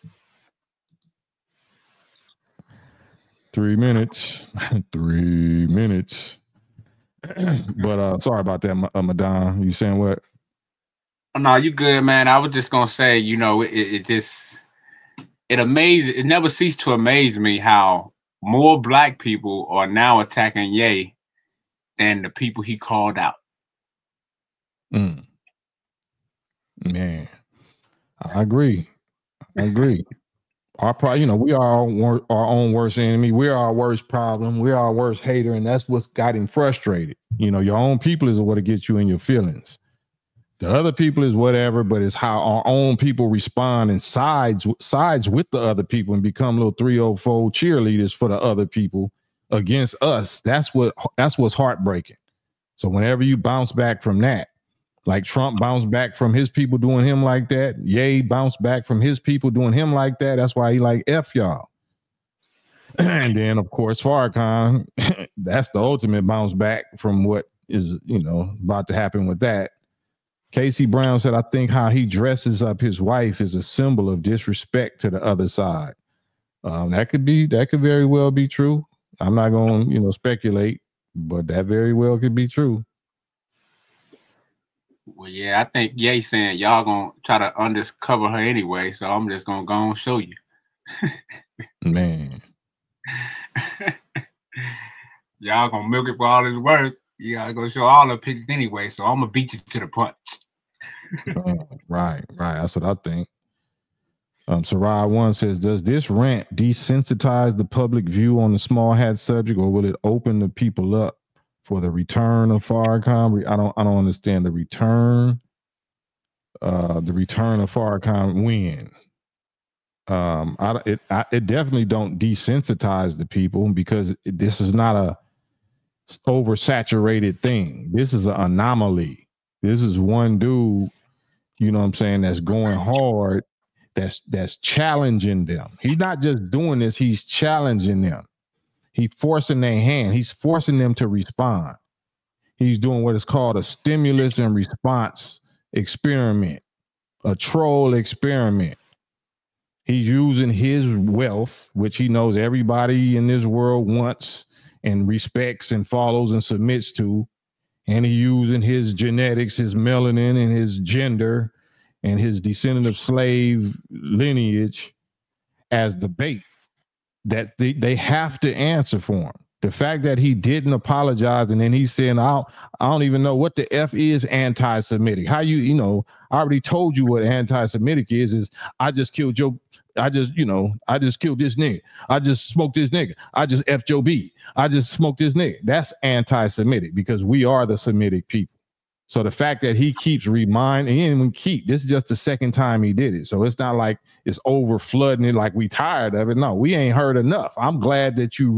3 minutes. 3 minutes. But sorry about that, Madon. You saying what? No, you good, man. I was just gonna say, you know, it never ceased to amaze me how more black people are now attacking Ye than the people he called out. Man, I agree. I agree. We are our own worst enemy. We are our worst problem. We are our worst hater, and that's what's got him frustrated. Your own people is what gets you in your feelings. The other people is whatever, but it's how our own people respond and sides with the other people and become little 304 cheerleaders for the other people against us. That's what's heartbreaking. So whenever you bounce back from that, like Trump bounced back from his people doing him like that, Ye bounced back from his people doing him like that. That's why he like F y'all. And then of course Farrakhan, that's the ultimate bounce back from what is about to happen with that. Casey Brown said, I think how he dresses up his wife is a symbol of disrespect to the other side. That could very well be true. I'm not going to speculate, but that very well could be true. Well, yeah, I think Ye saying y'all gonna try to undercover her anyway, so I'm just gonna go and show you. Man. Y'all gonna milk it for all it's worth. Yeah, I gonna show all the pictures anyway, so I'm gonna beat you to the punch. Right. That's what I think. Sarai One says, does this rant desensitize the public view on the small hat subject, or will it open the people up for the return of Farrakhan? I don't understand the return. The return of Farrakhan when? It definitely don't desensitize the people, because this is not a oversaturated thing. This is an anomaly. This is one dude, that's going hard, that's challenging them. He's not just doing this, he's challenging them. He's forcing their hand. He's forcing them to respond. He's doing what is called a stimulus and response experiment, a troll experiment. He's using his wealth, which he knows everybody in this world wants and respects and follows and submits to. And he's using his genetics, his melanin, and his gender, and his descendant of slave lineage as the bait that they have to answer for him. The fact that he didn't apologize, and then he's saying, I don't even know what the F is anti-Semitic. How I already told you what anti-Semitic is I just killed I just killed this nigga. I just smoked this nigga. I just F'd your B. I just smoked this nigga. That's anti-Semitic, because we are the Semitic people. So the fact that he keeps reminding, this is just the second time he did it. So it's not like it's over flooding it like we tired of it. No, we ain't heard enough. I'm glad that you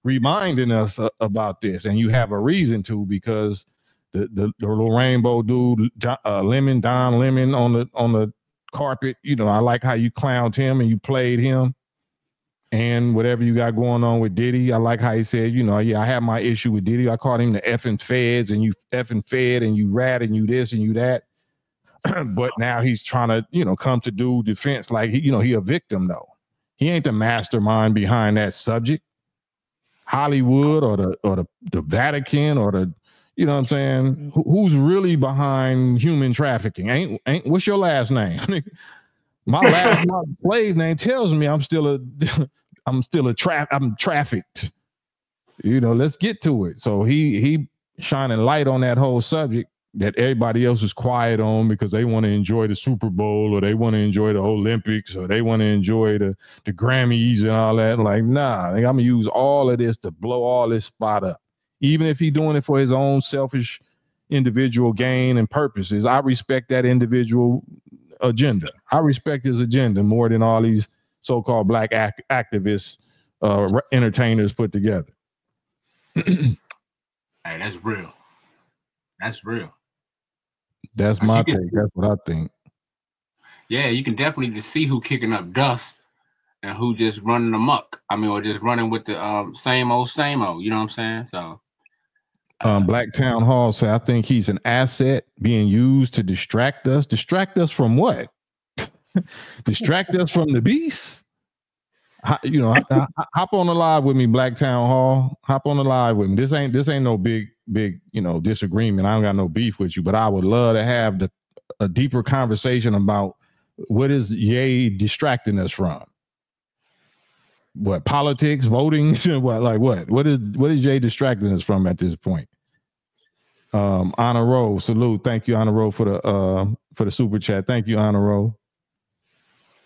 reminding us about this, and you have a reason to, because the little rainbow dude, Don Lemon on the carpet, I like how you clowned him and you played him, and whatever you got going on with Diddy. I like how he said, I have my issue with Diddy. I called him the effing feds, and you effing fed, and you rat, and you this and you that. But now he's trying to, come to do defense like he a victim though. He ain't the mastermind behind that subject. Hollywood or the Vatican or the, what I'm saying? Who's really behind human trafficking? Ain't what's your last name? My slave name tells me I'm trafficked. Let's get to it. So he shining light on that whole subject that everybody else is quiet on, because they want to enjoy the Super Bowl, or they want to enjoy the Olympics, or they want to enjoy the Grammys and all that. Like, nah, I'm gonna use all of this to blow all this spot up. Even if he's doing it for his own selfish individual gain and purposes, I respect that individual agenda. I respect his agenda more than all these so-called black activists, entertainers put together. Hey, that's real. That's real. That's my take. That's what I think. Yeah, you can definitely just see who kicking up dust and who just running amok. Or just running with the same old. You know what I'm saying? So, Black Town Hall said, I think he's an asset being used to distract us. Distract us from what? Distract us from the beast? Hop on the live with me, Black Town Hall. Hop on the live with me. This ain't no big disagreement. I don't got no beef with you, but I would love to have a deeper conversation about what is Ye distracting us from. What, politics, voting? What is Ye distracting us from at this point? Honor Roll, salute. Thank you, Honor Roll, for the super chat. Thank you, Honor Roll.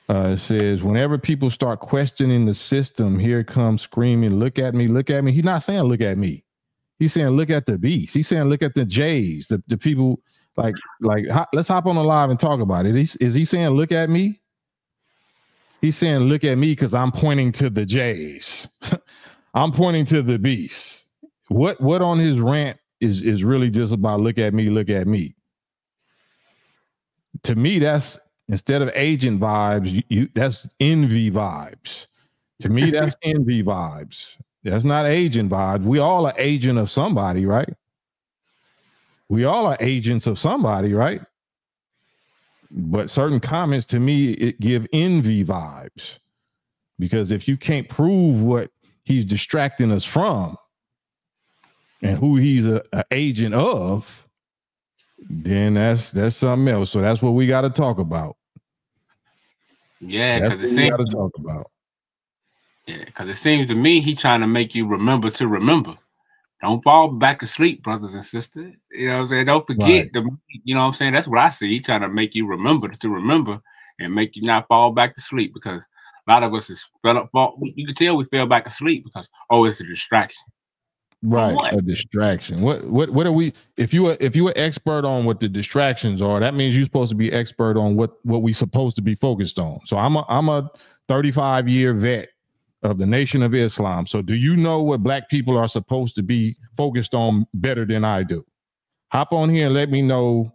It says, whenever people start questioning the system, here comes screaming, look at me, look at me. He's not saying look at me. He's saying look at the beast. He's saying look at the Jays, the people like let's hop on the live and talk about it. Is he saying look at me? He's saying look at me because I'm pointing to the Jays. I'm pointing to the beast. What on his rant is really just about look at me, look at me. To me, that's instead of agent vibes, that's envy vibes. To me, that's envy vibes. That's not agent vibes. We all are agent of somebody, right? We all are agents of somebody, right? But certain comments to me, it give envy vibes. Because if you can't prove what he's distracting us from and who he's an agent of, then that's something else. So that's what we got to talk about. Yeah, because it got to talk about. Yeah, because it seems to me he's trying to make you remember to remember. Don't fall back asleep, brothers and sisters. You know what I'm saying? Don't forget you know what I'm saying? That's what I see. He's trying to make you remember to remember and make you not fall back to sleep, because a lot of us you can tell we fell back asleep because it's a distraction. Right, a distraction. What are we? If you're expert on what the distractions are, that means you're supposed to be expert on what we supposed to be focused on. So I'm a 35-year vet of the Nation of Islam. So do you know what black people are supposed to be focused on better than I do? Hop on here and let me know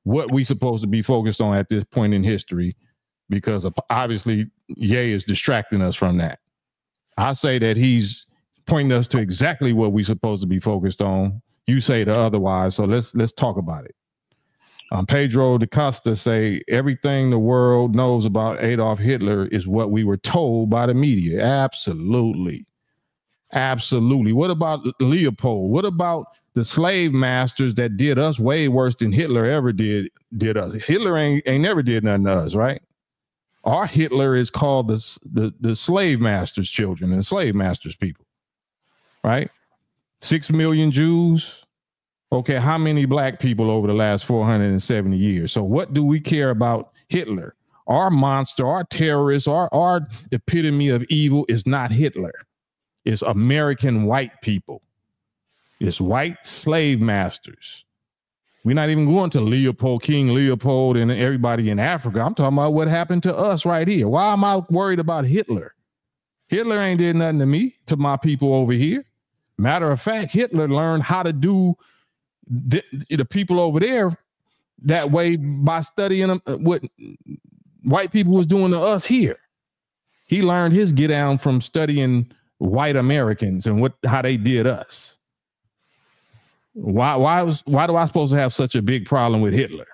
what we supposed to be focused on at this point in history, because obviously Ye is distracting us from that. I say that he's pointing us to exactly what we're supposed to be focused on. You say the otherwise. So let's talk about it. Pedro da Costa say everything the world knows about Adolf Hitler is what we were told by the media. Absolutely. What about Leopold? What about the slave masters that did us way worse than Hitler ever did us? Hitler ain't never did nothing to us, right? Our Hitler is called the slave masters' children and slave masters' people, right? 6 million Jews. Okay, how many black people over the last 470 years? So what do we care about Hitler? Our monster, our terrorist, our epitome of evil is not Hitler. It's American white people. It's white slave masters. We're not even going to Leopold, King Leopold, and everybody in Africa. I'm talking about what happened to us right here. Why am I worried about Hitler? Hitler ain't did nothing to me, to my people over here. Matter of fact, Hitler learned how to do the people over there that way by studying them, what white people was doing to us here. He learned his get down from studying white Americans and how they did us. Why do I supposed to have such a big problem with Hitler?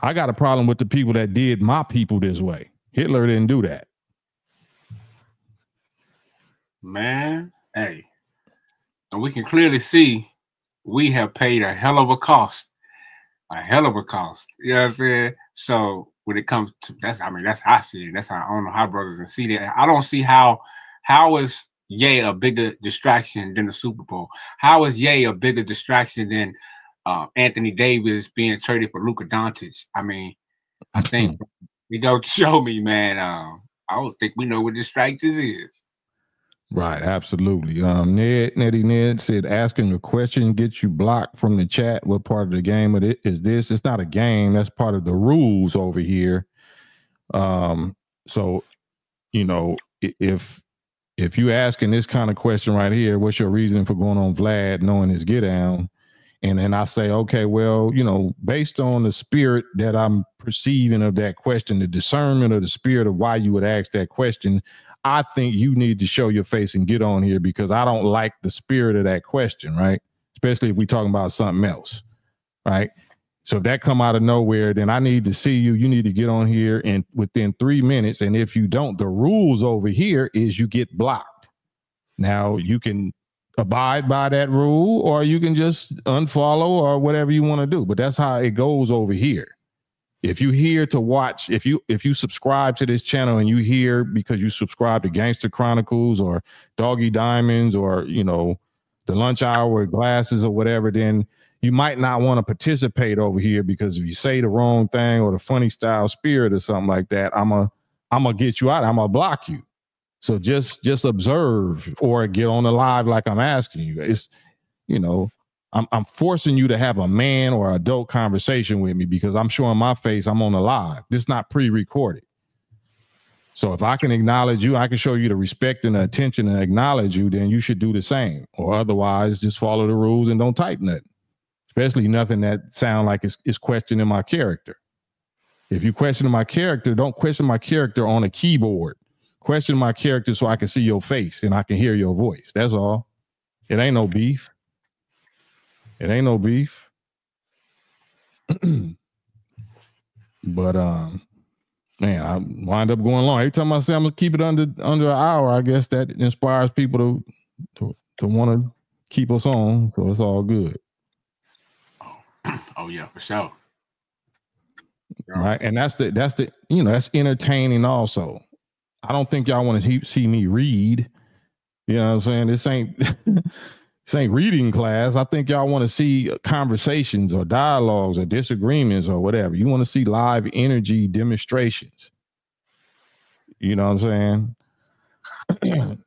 I got a problem with the people that did my people this way. Hitler didn't do that. Man, hey. And we can clearly see we have paid a hell of a cost. You know what I'm saying? So when it comes to that's how I see it. That's how I don't know how brothers and see that. I don't see how is Ye a bigger distraction than the Super Bowl? How is Ye a bigger distraction than Anthony Davis being traded for Luka Doncic? I mean, I think you don't show me, man. I don't think we know what distractions is. Right, absolutely. Ned said asking a question gets you blocked from the chat. What part of the game is this? It's not a game. That's part of the rules over here. So, you know, if you asking this kind of question right here, what's your reason for going on Vlad knowing his get down? And then I say, okay, well, you know, based on the spirit that I'm perceiving of that question, the discernment of the spirit of why you would ask that question, I think you need to show your face and get on here, because I don't like the spirit of that question, right? Especially if we're talking about something else, right? So if that come out of nowhere, then I need to see you. You need to get on here and within 3 minutes. And if you don't, the rules over here is you get blocked. Now you can abide by that rule, or you can just unfollow or whatever you want to do. But that's how it goes over here. If you here to watch, if you subscribe to this channel and you here because you subscribe to Gangster Chronicles or Doggy Diamonds or, you know, the lunch hour with glasses or whatever, then you might not want to participate over here, because if you say the wrong thing or the funny style spirit or something like that, I'm gonna get you out. I'm gonna block you. So just observe or get on the live like I'm asking you. It's, you know, I'm forcing you to have a man or adult conversation with me, because I'm showing my face. I'm on the live. This is not pre-recorded. So if I can acknowledge you, I can show you the respect and the attention and acknowledge you, then you should do the same. Or otherwise, just follow the rules and don't type nothing. Especially nothing that sound like it's questioning my character. If you question my character, don't question my character on a keyboard. Question my character so I can see your face and I can hear your voice. That's all. It ain't no beef. It ain't no beef. But man, I wind up going long. Every time I say I'm gonna keep it under an hour, I guess that inspires people to want to keep us on. So it's all good. Oh yeah, for sure. Right, and that's the that's entertaining also. I don't think y'all want to see me read. You know what I'm saying? This ain't reading class. I think y'all want to see conversations or dialogues or disagreements or whatever. You want to see live energy demonstrations. You know what I'm saying?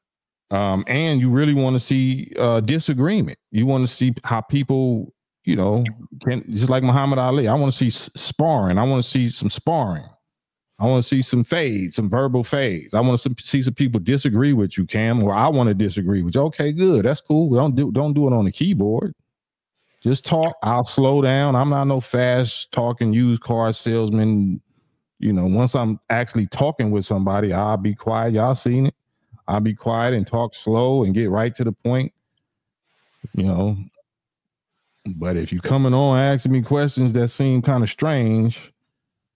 And you really want to see disagreement. You want to see how people, can, just like Muhammad Ali. I want to see sparring. I want to see some sparring. I want to see some fades, some verbal fades. I want to see some people disagree with you, Cam, or I want to disagree with you. Okay, good. That's cool. Don't do it on the keyboard. Just talk. I'll slow down. I'm not no fast talking used car salesman. Once I'm actually talking with somebody, I'll be quiet. Y'all seen it. I'll be quiet and talk slow and get right to the point. But if you're coming on asking me questions that seem kind of strange,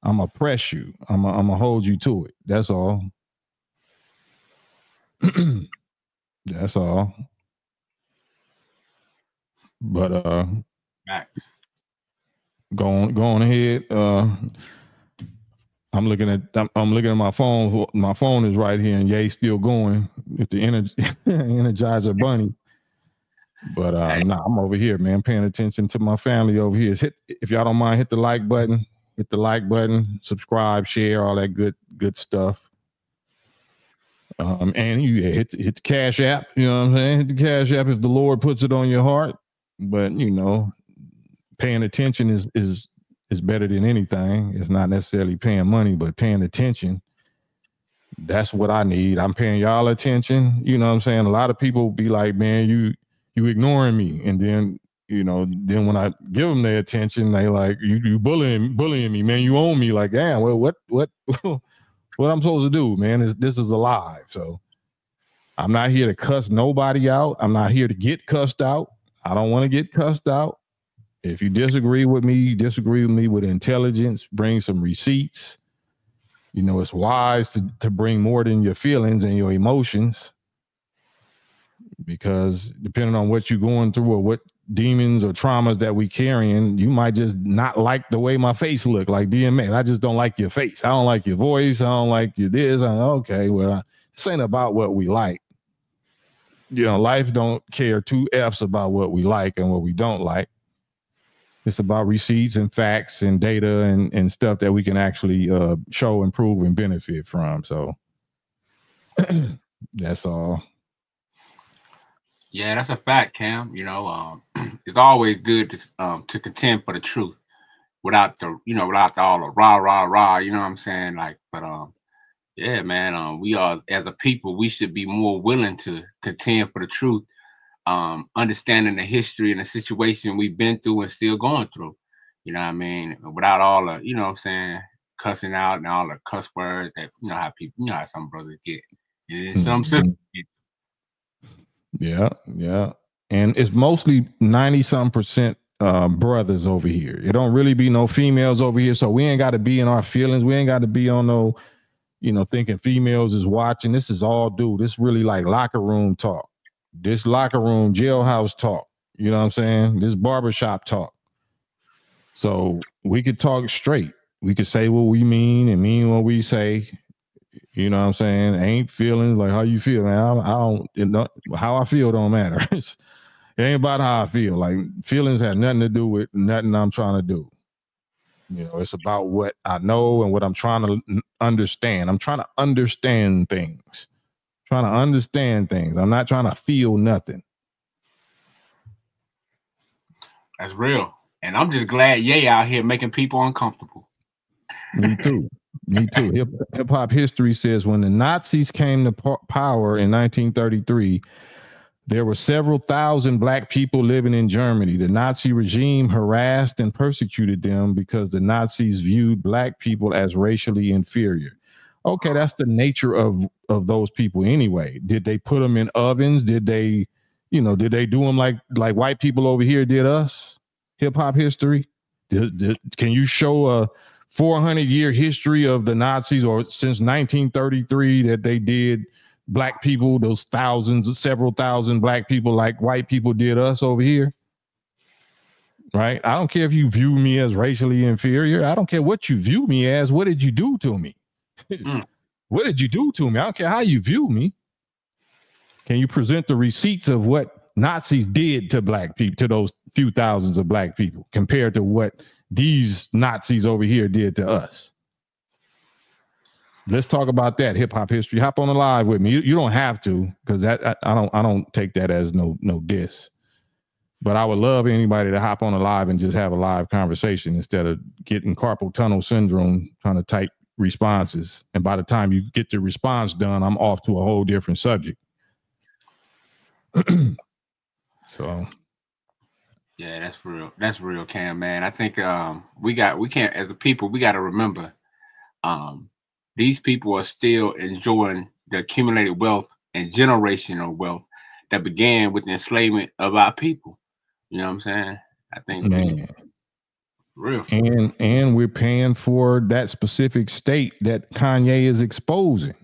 I'm gonna press you. I'm gonna hold you to it. That's all. That's all. But Max. Go on ahead. I'm looking at my phone. My phone is right here, and Ye's still going with the Energizer Bunny. But nah, I'm over here, man, paying attention to my family over here. If y'all don't mind, hit the like button. Hit the like button, subscribe, share, all that good stuff. And you hit the Cash App. You know what I'm saying? Hit the Cash App if the Lord puts it on your heart. But paying attention is better than anything. It's not necessarily paying money, but paying attention. That's what I need. I'm paying y'all attention. You know what I'm saying? A lot of people be like, man, you ignoring me, and then then when I give them their attention, they like, you bullying me, man. You own me. Like, damn, well, what I'm supposed to do, man? This is alive. So I'm not here to cuss nobody out. I'm not here to get cussed out. I don't want to get cussed out. If you disagree with me with intelligence. Bring some receipts. It's wise to bring more than your feelings and your emotions, because depending on what you're going through or what demons or traumas that we carrying, you might just not like the way my face look. Like DMX, I just don't like your face. I don't like your voice. I don't like your this. Okay, well, this ain't about what we like. Life don't care two F's about what we like and what we don't like. It's about receipts and facts and data and stuff that we can actually show, improve, and benefit from. So that's all. Yeah, that's a fact, Cam. It's always good to contend for the truth without without all the rah. You know what I'm saying? Yeah, man. We are, as a people, we should be more willing to contend for the truth, understanding the history and the situation we've been through and still going through. You know what I mean? Without all the, what I'm saying, cussing out and all the cuss words that how people, how some brothers get, and some sisters get. Yeah. And it's mostly 90-something% brothers over here. It don't really be no females over here. So we ain't got to be in our feelings. We ain't got to be on no, thinking females is watching. This is all dude. This really like locker room talk. This locker room jailhouse talk. You know what I'm saying? This barbershop talk. So we could talk straight. We could say what we mean and mean what we say. You know what I'm saying? Ain't feelings like how you feel, man. I don't how I feel don't matter. It ain't about how I feel. Like feelings have nothing to do with nothing I'm trying to do. You know, it's about what I know and what I'm trying to understand. I'm trying to understand things. I'm not trying to feel nothing. That's real. And I'm just glad Ye out here making people uncomfortable. Me too. Hip hop history says when the Nazis came to power in 1933, there were several thousand black people living in Germany. The Nazi regime harassed and persecuted them because the Nazis viewed black people as racially inferior. Okay, that's the nature of those people anyway. Did they put them in ovens? Did they do them like white people over here did us? Hip hop history. Can you show a 400-year history of the Nazis or since 1933 that they did black people, those several thousand black people like white people did us over here? Right? I don't care if you view me as racially inferior. I don't care what you view me as. What did you do to me? What did you do to me? I don't care how you view me. Can you present the receipts of what Nazis did to black people, to those few thousands of black people, compared to what these Nazis over here did to us? Let's talk about that. Hip hop history. Hop on the live with me. You don't have to, because that I don't take that as no diss. But I would love anybody to hop on a live and just have a live conversation instead of getting carpal tunnel syndrome trying to type responses. And by the time you get the response done, I'm off to a whole different subject. So yeah, that's real. That's real, Cam, man. I think we can't, as a people, we got to remember these people are still enjoying the accumulated wealth and generational wealth that began with the enslavement of our people. You know what I'm saying? I think, man, real. And we're paying for that specific state that Kanye is exposing.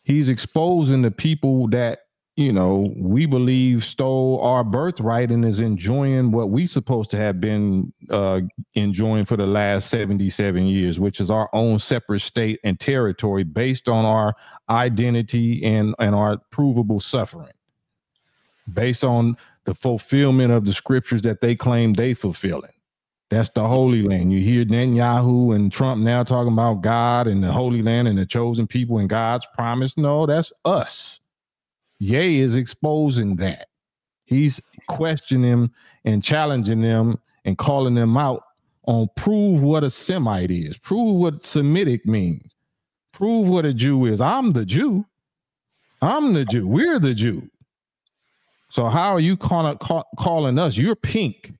He's exposing the people that, you know, we believe stole our birthright and is enjoying what we supposed to have been enjoying for the last 77 years, which is our own separate state and territory based on our identity and our provable suffering, based on the fulfillment of the scriptures that they claim they fulfilling. That's the Holy Land. You hear Netanyahu and Trump now talking about God and the Holy Land and the chosen people and God's promise. No, that's us. Ye is exposing that. He's questioning them and challenging them and calling them out on prove what a Semite is, prove what Semitic means, prove what a Jew is. I'm the Jew. We're the Jew. So how are you calling us? You're pink.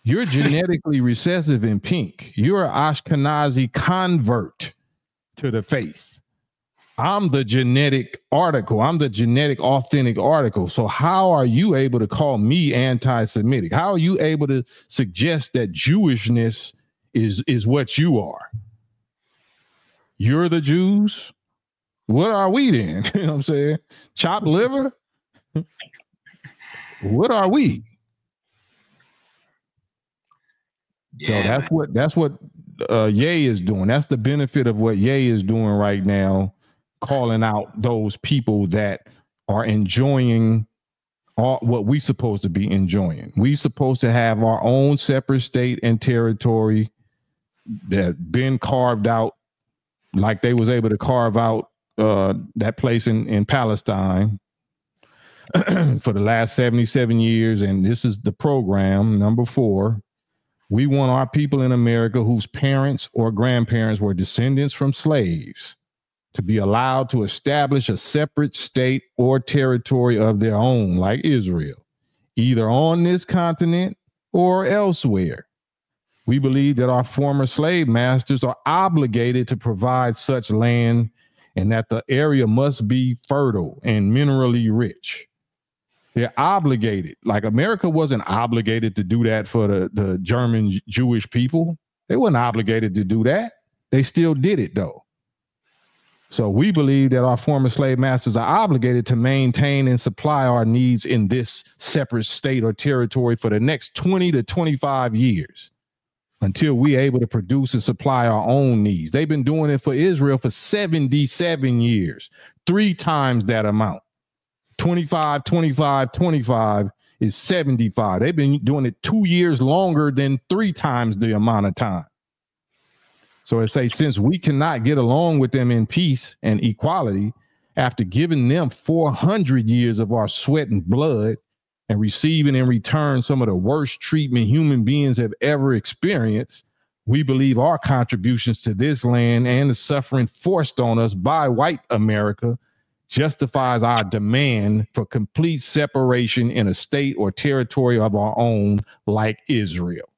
You're genetically recessive in pink. You're an Ashkenazi convert to the faith. I'm the genetic article. I'm the genetic authentic article. So how are you able to call me anti-Semitic? How are you able to suggest that Jewishness is what you are? You're the Jews? What are we then? You know what I'm saying? Chopped liver? What are we? Yeah. So that's what Ye is doing. That's the benefit of what Ye is doing right now, calling out those people that are enjoying what we supposed to be enjoying. We supposed to have our own separate state and territory that been carved out, like they was able to carve out that place in Palestine for the last 77 years. And this is the program, number 4. We want our people in America whose parents or grandparents were descendants from slaves to be allowed to establish a separate state or territory of their own, like Israel, either on this continent or elsewhere. We believe that our former slave masters are obligated to provide such land and that the area must be fertile and minerally rich. They're obligated. Like America wasn't obligated to do that for the German Jewish people. They weren't obligated to do that. They still did it though. So we believe that our former slave masters are obligated to maintain and supply our needs in this separate state or territory for the next 20 to 25 years until we're able to produce and supply our own needs. They've been doing it for Israel for 77 years, 3 times that amount. 25, 25, 25 is 75. They've been doing it 2 years longer than 3 times the amount of time. So it says, since we cannot get along with them in peace and equality, after giving them 400 years of our sweat and blood and receiving in return some of the worst treatment human beings have ever experienced, we believe our contributions to this land and the suffering forced on us by white America justifies our demand for complete separation in a state or territory of our own, like Israel.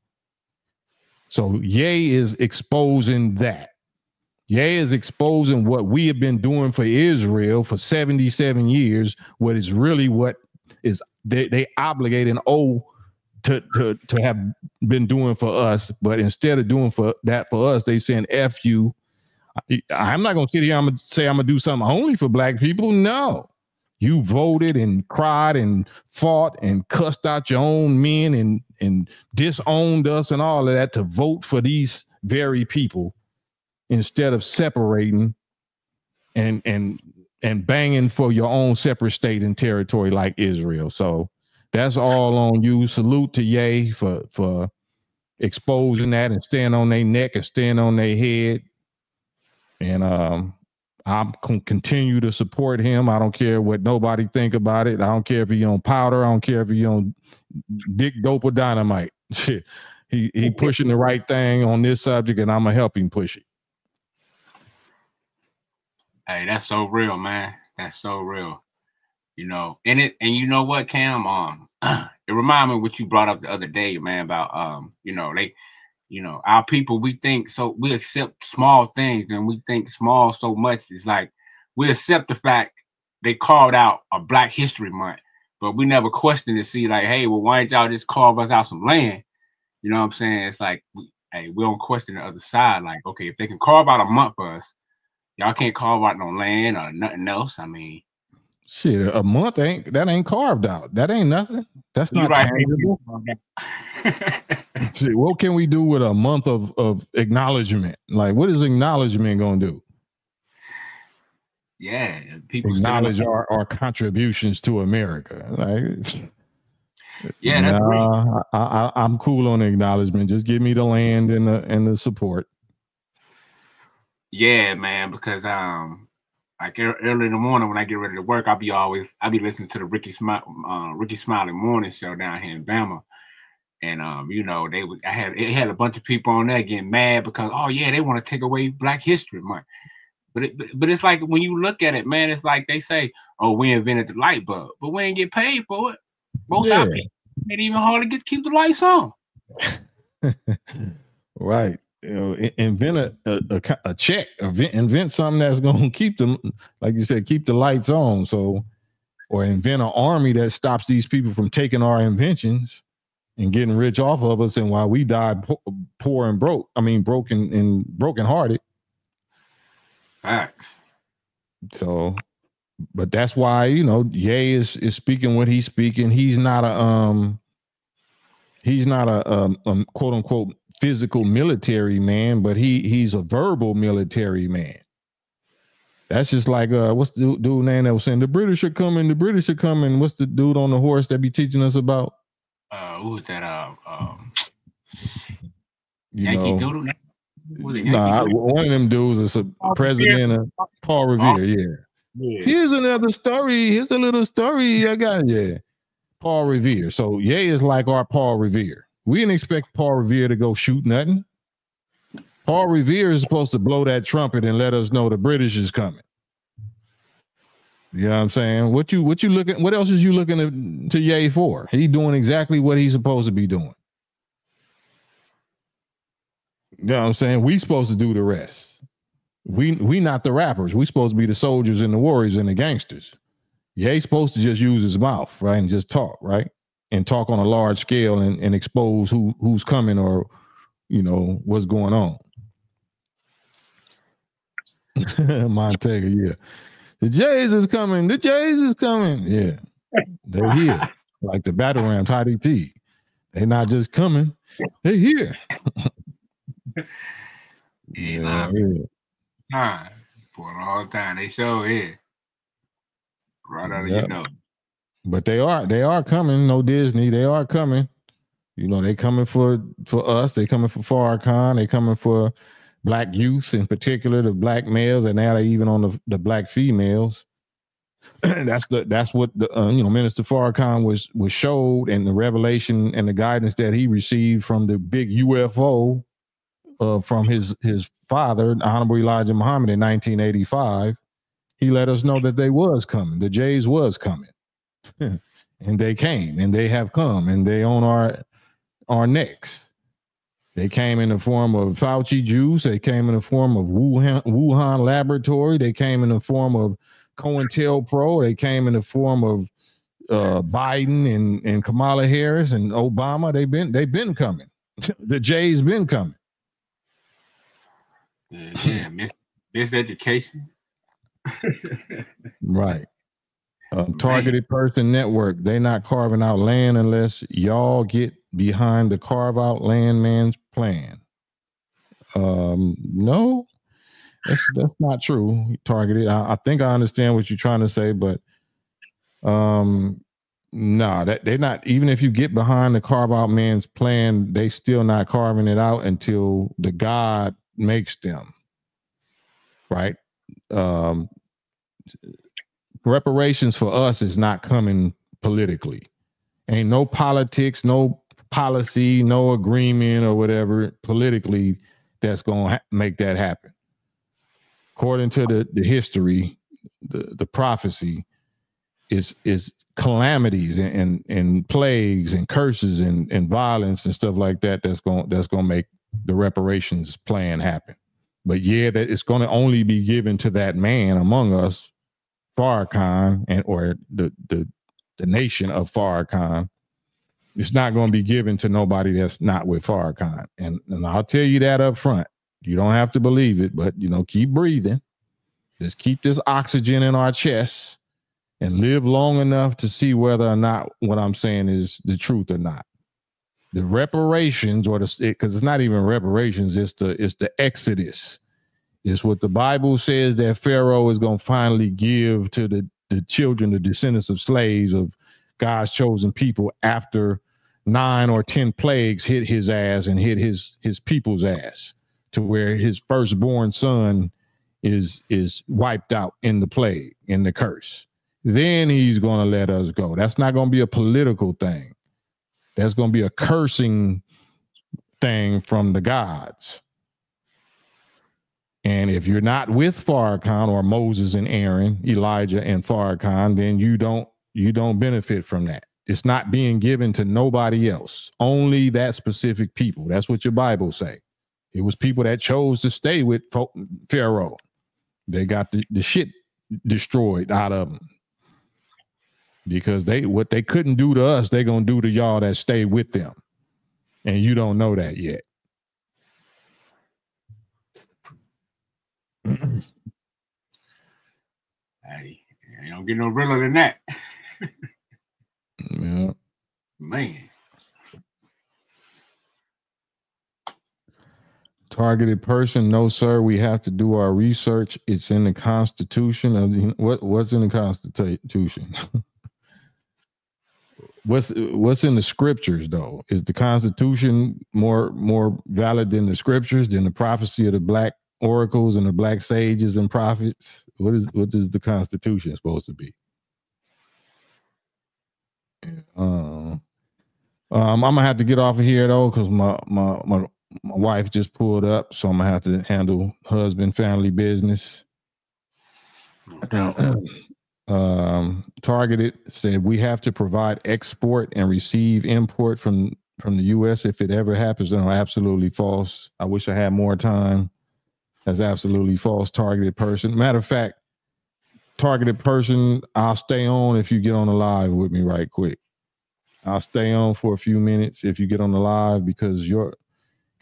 So Ye is exposing that. Ye is exposing what we have been doing for Israel for 77 years, what is really what is they obligate and owe to have been doing for us. But instead of doing for us, they saying F you. I'm not going to sit here, I'm going to say I'm going to do something only for black people. No. You voted and cried and fought and cussed out your own men and disowned us and all of that to vote for these very people instead of separating and banging for your own separate state and territory like Israel. So that's all on you. Salute to Ye for exposing that and staying on their neck and staying on their head. And I'm going to continue to support him. I don't care what nobody think about it. I don't care if he on powder. I don't care if he on dick, dope, or dynamite. he pushing the right thing on this subject, and I'm going to help him push it. Hey, that's so real, man. That's so real. You know, and you know what, Cam? It reminded me of what you brought up the other day, man, about our people, we accept small things and we think small so much. It's like we accept the fact they carved out a Black History Month, but we never question to see like, hey, well, why don't y'all just carve us out some land? You know what I'm saying? It's like, we don't question the other side. Like, okay, if they can carve out a month for us, y'all can't carve out no land or nothing else. I mean, shit, a month ain't carved out. That ain't nothing. That's not tangible. Shit, what can we do with a month of acknowledgement? Like, what is acknowledgement going to do? Yeah, people acknowledge our contributions to America. Like, yeah, that's great. I'm cool on acknowledgement. Just give me the land and the support. Yeah, man, because like early in the morning when I get ready to work, I'll be listening to the Ricky Smiley morning show down here in Bama. And it had a bunch of people on there getting mad because they want to take away Black History Month. But it's like when you look at it, man, it's like they say, "Oh, we invented the light bulb, but we ain't get paid for it." Most our people ain't even hard to keep the lights on. Right. You know, invent a check, invent something that's going to keep them, like you said, keep the lights on. So, or invent an army that stops these people from taking our inventions and getting rich off of us. And while we died poor and broke, broken and brokenhearted. Facts. So, but that's why, Ye is speaking what he's speaking. He's not a quote unquote physical military man, but he's a verbal military man. That's just like what's the dude name that was saying the British are coming? What's the dude on the horse that be teaching us about? Who was that? Yankee Doodle. One of them dudes is a president of Paul Revere. Yeah. Here's another story. Here's a little story I got. Yeah. Paul Revere. So Ye is like our Paul Revere. We didn't expect Paul Revere to go shoot nothing. Paul Revere is supposed to blow that trumpet and let us know the British is coming. You know what I'm saying? What you looking? What else is you looking to Ye for? He doing exactly what he's supposed to be doing. You know what I'm saying? We supposed to do the rest. We not the rappers. We supposed to be the soldiers and the warriors and the gangsters. Ye's supposed to just use his mouth, right, and just talk, right, and talk on a large scale and expose who's coming or what's going on. Montega, yeah. The Jays is coming. The Jays is coming. Yeah. They're here. Like the Battle Ram, Toddy T. They're not just coming. They're here. Yeah. For a long time. They show here. Right out of your nose. But they are coming. No Disney, they are coming. You know, they coming for us. They coming for Farrakhan. They coming for black youth, in particular, the black males, and now they even on the black females. that's what the Minister Farrakhan was showed, and the revelation and the guidance that he received from the big UFO from his father, Honorable Elijah Muhammad, in 1985. He let us know that they was coming. The Jays was coming. And they came, and they have come, and they on our necks. They came in the form of Fauci juice. They came in the form of Wuhan Laboratory. They came in the form of COINTELPRO. They came in the form of Biden and Kamala Harris and Obama. They've been coming. The J's been coming. Yeah, miseducation. Right. Targeted Person Network. They not carving out land unless y'all get behind the carve out land man's plan. No, that's not true. Targeted. I think I understand what you're trying to say, but no, that they're not. Even if you get behind the carve out man's plan, they still not carving it out until the God makes them. Right. Reparations for us is not coming politically. Ain't no politics, no policy, no agreement or whatever politically that's going to make that happen. According to the history, the prophecy is calamities and plagues and curses and violence and stuff like that that's going to make the reparations plan happen. But yeah, that it's going to only be given to that man among us, Farrakhan, or the nation of Farrakhan. It's not going to be given to nobody that's not with Farrakhan. And I'll tell you that up front. You don't have to believe it, but keep breathing. Just keep this oxygen in our chests and live long enough to see whether or not what I'm saying is the truth or not. The reparations, because it's not even reparations, it's the Exodus. It's what the Bible says that Pharaoh is going to finally give to the children, the descendants of slaves of God's chosen people after 9 or 10 plagues hit his ass and hit his people's ass, to where his firstborn son is wiped out in the plague, in the curse. Then he's going to let us go. That's not going to be a political thing. That's going to be a cursing thing from the gods. And if you're not with Farrakhan or Moses and Aaron, Elijah and Farrakhan, then you don't benefit from that. It's not being given to nobody else, only that specific people. That's what your Bible say. It was people that chose to stay with Pharaoh. They got the shit destroyed out of them. Because what they couldn't do to us, they're going to do to y'all that stay with them. And you don't know that yet. Hey, you don't get no realer than that. Yeah. Man. Targeted person, no sir, we have to do our research. It's in the Constitution of what's in the Constitution? What's in the scriptures though? Is the Constitution more valid than the scriptures, than the prophecy of the black oracles and the black sages and prophets? What is the Constitution supposed to be? I'm gonna have to get off of here though, because my wife just pulled up, so I'm gonna have to handle husband family business. Targeted said we have to provide export and receive import from the U.S. if it ever happens. No, absolutely false. I wish I had more time. That's absolutely false. Targeted person. Matter of fact, targeted person, I'll stay on if you get on the live with me right quick. I'll stay on for a few minutes if you get on the live, because your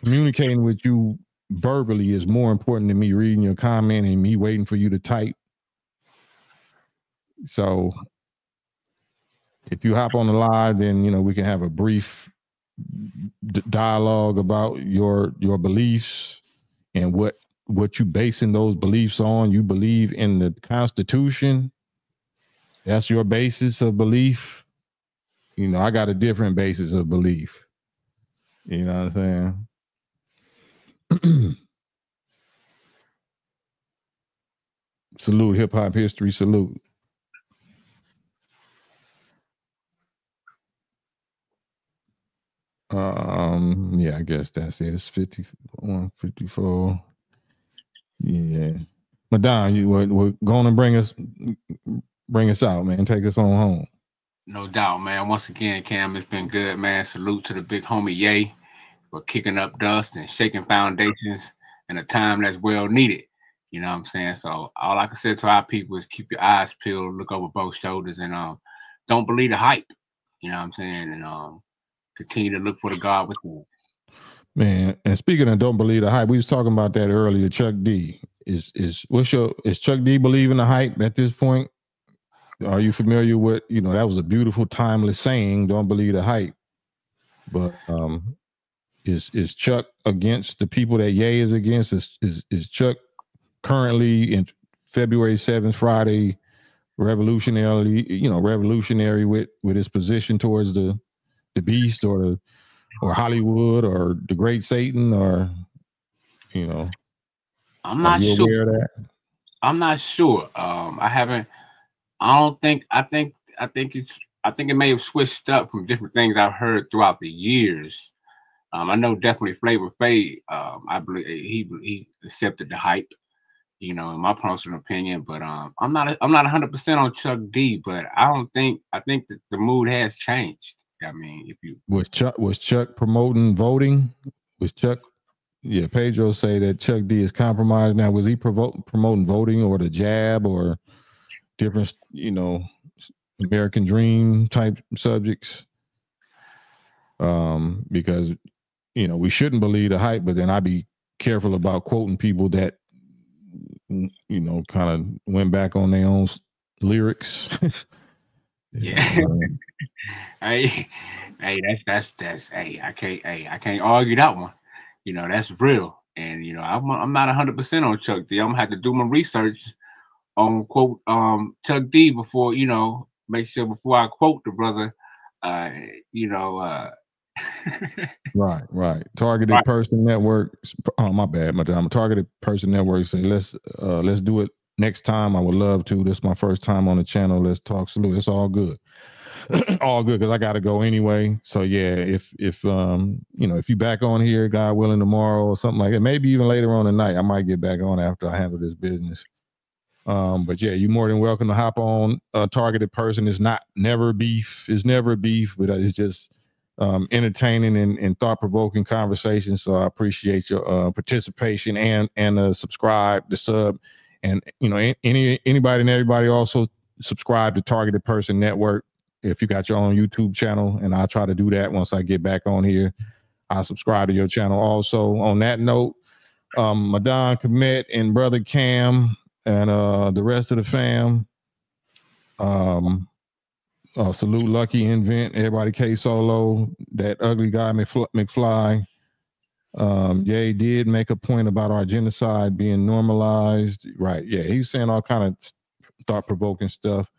communicating with you verbally is more important than me reading your comment and me waiting for you to type. So if you hop on the live, then we can have a brief dialogue about your beliefs and what you basing those beliefs on. You believe in the Constitution That's your basis of belief. You know, I got a different basis of belief. You know what I'm saying? Salute, hip hop history, salute. Yeah, I guess that's it. It's 51, 54. Yeah. Madon, we're going to bring us out, man. Take us on home. No doubt, man. Once again, Cam, it's been good, man. Salute to the big homie Ye for kicking up dust and shaking foundations in a time that's well needed. You know what I'm saying? So all I can say to our people is keep your eyes peeled, look over both shoulders, and don't believe the hype. You know what I'm saying? And continue to look for the God within. Man, and speaking of don't believe the hype, we was talking about that earlier. Chuck D is Chuck D believing the hype at this point? Are you familiar with, that was a beautiful, timeless saying, don't believe the hype. But is Chuck against the people that Ye is against? Is Chuck currently in February 7th, Friday, revolutionary with his position towards the beast or Hollywood or the great Satan, or I'm not sure. Aware of that? I'm not sure. I think it may have switched up from different things I've heard throughout the years. I know definitely Flavor Flav. I believe he accepted the hype, in my personal opinion. But I'm not 100% on Chuck D. But I think that the mood has changed. I mean, if you was Chuck promoting voting? Was Chuck? Yeah, Pedro say that Chuck D is compromised now. Was he promoting voting or the jab or different, American dream type subjects? Because we shouldn't believe the hype, but then I'd be careful about quoting people that kind of went back on their own lyrics. Yeah. Hey, that's hey, I can't argue that one. That's real. And I'm not 100% on Chuck D. I'm gonna have to do my research on quote Chuck D before, make sure before I quote the brother, Right. Targeted Person Network. Oh, my bad, madam. Targeted Person Network say let's do it next time. I would love to. This is my first time on the channel. Let's talk. Salute. It's all good. All good, because I got to go anyway. So yeah, if you back on here, God willing, tomorrow or something like that, maybe even later on tonight, I might get back on after I handle this business. But yeah, you're more than welcome to hop on. Targeted Person is never beef. It's never beef, but it's just entertaining and thought-provoking conversation. So I appreciate your participation and subscribe, the sub, and anybody and everybody also subscribe to Targeted Person Network. If you got your own YouTube channel, and I'll try to do that once I get back on here, I'll subscribe to your channel also. On that note, Madon Komet and Brother Cam and the rest of the fam, salute Lucky Invent, everybody, K Solo, that ugly guy McFly. Ye did make a point about our genocide being normalized. Right. Yeah, he's saying all kind of thought-provoking stuff.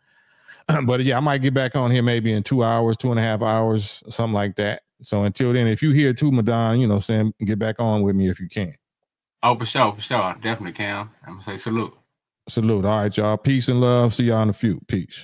But yeah, I might get back on here maybe in 2 hours, 2.5 hours, something like that. So until then, if you here too, Madon, saying get back on with me if you can. Oh, for sure. I definitely can. I'm gonna say salute. Salute. All right, y'all. Peace and love. See y'all in a few. Peace.